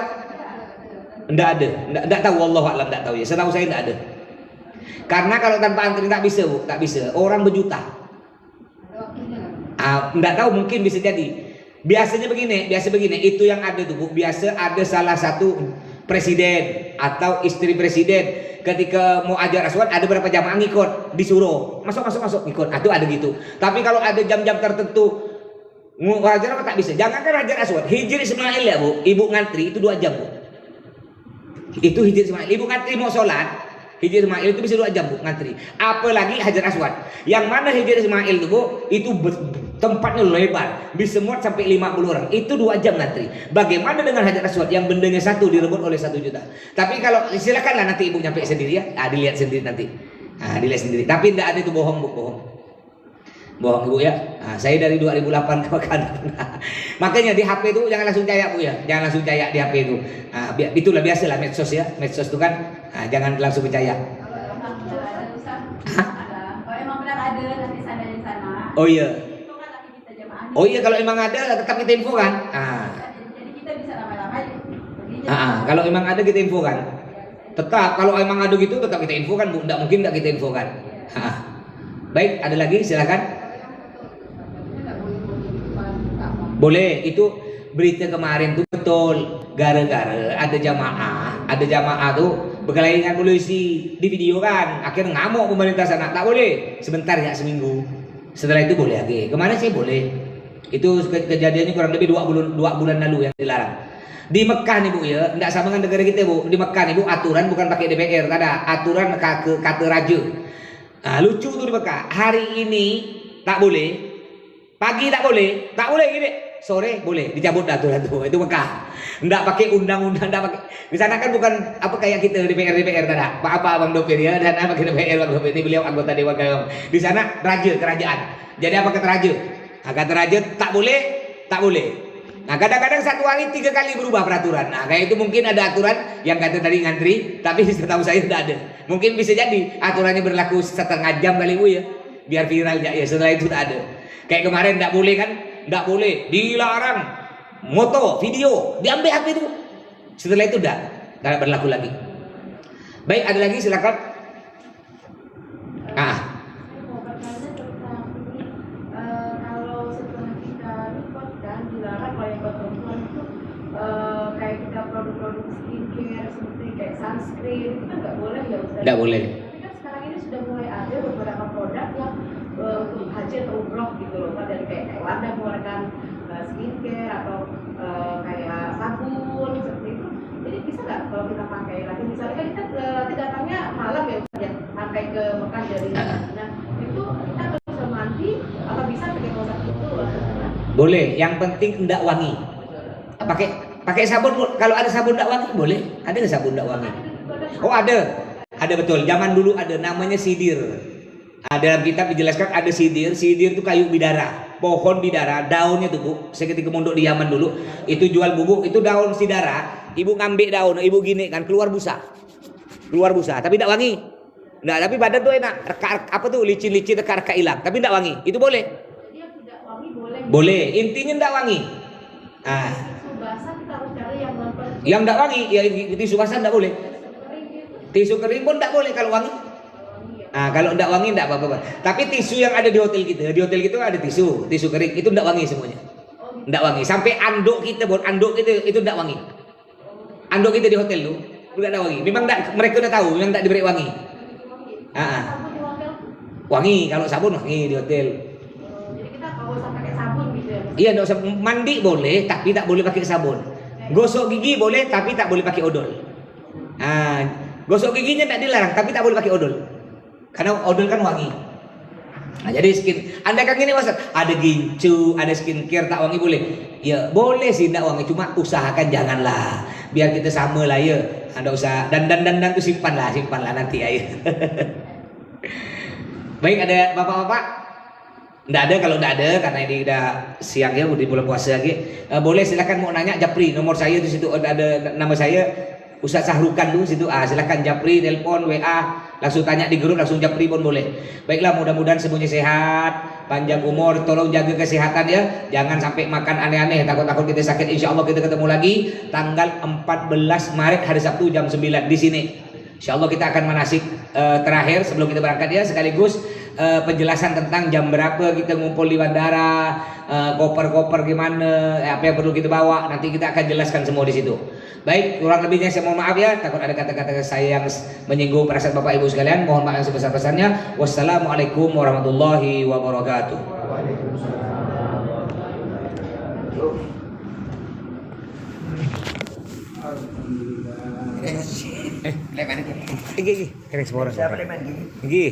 enggak ada, enggak tahu, wallahu a'lam, enggak tahu ya. Setahu saya enggak ada. Karena kalau tanpa antri tak bisa Bu, tak bisa. Orang berjuta. Enggak tahu, mungkin bisa jadi. Biasanya begini, itu yang ada tuh Bu. Biasa ada salah satu presiden atau istri presiden ketika mau Hajar Aswad ada berapa jamaah ngikut, disuruh masuk ngikut. Itu ada gitu. Tapi kalau ada jam-jam tertentu Hajar apa tak bisa. Jangankan Hajar Aswad, Hijir Ismail ya Bu, ibu ngantri itu 2 jam Bu. Itu Hijir Ismail, ibu ngantri mau sholat, Hijir Ismail itu bisa 2 jam Bu ngantri. Apalagi Hajar Aswad. Yang mana Hijir Ismail itu Bu, itu tempatnya lebar, bisa muat sampai 50 orang. Itu 2 jam ngantri. Bagaimana dengan Hajar Aswad yang bendanya 1 direbut oleh 1 juta? Tapi kalau silakanlah nanti ibu nyampe sendiri ya. Dilihat sendiri nanti. Dilihat sendiri. Tapi tidak ada itu bohong Bu, bohong. Bohong Ibu ya. Saya dari 2008 ke kanan. Makanya di HP itu jangan langsung percaya Bu ya. Jangan langsung percaya di HP itu. Itulah biasalah medsos ya. Medsos itu kan jangan langsung percaya. Kalau emang benar ada Ustaz, kalau emang benar ada nanti sana di sana. Oh iya. Itu kan nanti kita jamaah. Oh iya, kalau emang ada tetap kita info kan. Jadi kita bisa ramai-ramai. Kalau emang ada kita info kan. Tetap kalau emang ada gitu tetap kita info kan Bu. Tidak mungkin tidak kita info kan. Baik, ada lagi silakan. Boleh, itu berita kemarin tuh betul. Gara-gara ada jamaah tuh berkelahi dengan polisi, di video kan. Akhirnya ngamuk pemerintah sana, tak boleh. Sebentar ya, seminggu. Setelah itu boleh lagi. Kemarin sih boleh. Itu kejadiannya kurang lebih 2 bulan lalu yang dilarang. Di Mekah nih Bu ya, tidak sama dengan negara kita Bu. Di Mekah nih Bu, aturan bukan pakai DPR, tak ada aturan kata raja. Lucu tuh di Mekah. Hari ini tak boleh, pagi tak boleh gini. Sore boleh, dicabut aturan tuh. Itu Mekah. Enggak pakai undang-undang, enggak pakai. Di sana kan bukan apa kayak kita DPR ada. Apa Bang Dopir ya, dan apa kita DPR Bang Dopir ini beliau anggota Dewan Gayung. Di sana raja, kerajaan. Jadi apa kata raja? Kata raja tak boleh. Kadang-kadang 1 hari 3 kali berubah peraturan. Kayak itu mungkin ada aturan yang kata tadi ngantri, tapi setahu saya tidak ada. Mungkin bisa jadi aturannya berlaku setengah jam kali Bu ya, biar viral ya. Setelah itu tak ada. Kayak kemarin tidak boleh kan? Tidak boleh, dilarang moto, video, diambil HP itu. Setelah itu tidak berlaku lagi. Baik, ada lagi silakan. Kalau setelah kita report kan dilarang kalau yang buat perempuan itu kayak kita produk-produk skincare seperti kayak sunscreen itu kan nggak boleh ya Ustaz? Tidak boleh. Tapi kan sekarang ini sudah mulai ada beberapa produk yang untuk haji atau umroh gitu loh, dari kayak Wardah mengeluarkan skincare atau kayak sabun seperti itu. Jadi bisa nggak kalau kita pakai lagi, misalnya kan kita datangnya malam ya Ustaz ya, sampai ke Mekah dari Madinah, itu kita bisa mandi atau bisa pakai produk itu? Boleh, yang penting tidak wangi. Pakai sabun, kalau ada sabun tidak wangi boleh. Ada nggak sabun tidak wangi? Oh ada betul. Zaman dulu ada namanya sidir. Dalam kitab dijelaskan ada sidir itu kayu bidara, pohon bidara, daunnya tuh Bu. Saya ketika mondok di Yaman dulu, itu jual bubuk, itu daun sidara. Ibu ngambil daun, ibu gini kan keluar busa, tapi tidak wangi. Nah, tapi badan tuh enak. Apa tuh licin-licin reka hilang, tapi enggak wangi. Itu boleh. Dia tidak wangi boleh. Boleh, intinya enggak wangi. Ah, Tisu basah kita harus cari yang non yang enggak wangi, ya tisu basah enggak boleh. kering gitu. Tisu kering pun enggak boleh kalau wangi. Wangi ya. Ah, kalau enggak wangi enggak apa-apa. Tapi tisu yang ada di hotel kita ada tisu kering itu enggak wangi semuanya. Oh gitu. Enggak wangi. Sampai anduk kita, anduk kita itu enggak wangi. Anduk kita di hotel tuh enggak ada wangi. Memang enggak, mereka udah tahu, memang enggak diberi wangi. Ah, Sabun di hotel. wangi, kalau sabun wangi di hotel. Jadi kita nggak usah pakai sabun gitu ya. Iya, enggak usah mandi boleh, tapi tak boleh pakai sabun. Gosok gigi boleh, tapi tak boleh pakai odol. Ah, gosok giginya enggak dilarang, tapi tak boleh pakai odol. Karena odol kan wangi. Nah, jadi Anda kan gini Mas, ada gincu, ada skincare tak wangi boleh? Ya boleh sih enggak wangi, cuma usahakan janganlah. Biar kita sama lah ya. Anda usah dan tuh simpanlah nanti ya. Baik, ada bapak-bapak? Enggak ada, kalau enggak ada karena ini udah siang ya, udah bulan puasa lagi. Boleh silakan mau nanya Japri, nomor saya di situ ada nama saya Ustaz Sahrukan dulu situ. Silakan Japri, telepon, WA, langsung tanya di grup, langsung Japri pun boleh. Baiklah, mudah-mudahan semuanya sehat, panjang umur, tolong jaga kesehatan ya. Jangan sampai makan aneh-aneh, takut-takut kita sakit. Insya Allah kita ketemu lagi tanggal 14 Maret hari Sabtu jam 9 di sini. Insya Allah kita akan manasik terakhir sebelum kita berangkat ya, sekaligus penjelasan tentang jam berapa kita ngumpul di bandara, koper-koper gimana, apa yang perlu kita bawa, nanti kita akan jelaskan semua di situ. Baik, kurang lebihnya saya mohon maaf ya, takut ada kata-kata saya yang menyinggung perasaan Bapak Ibu sekalian, mohon maaf yang sebesar-besarnya. Wassalamualaikum warahmatullahi wabarakatuh. Alhamdulillah. Leman iki. Iki, kena semua orang. Siapa leman gini? Iki.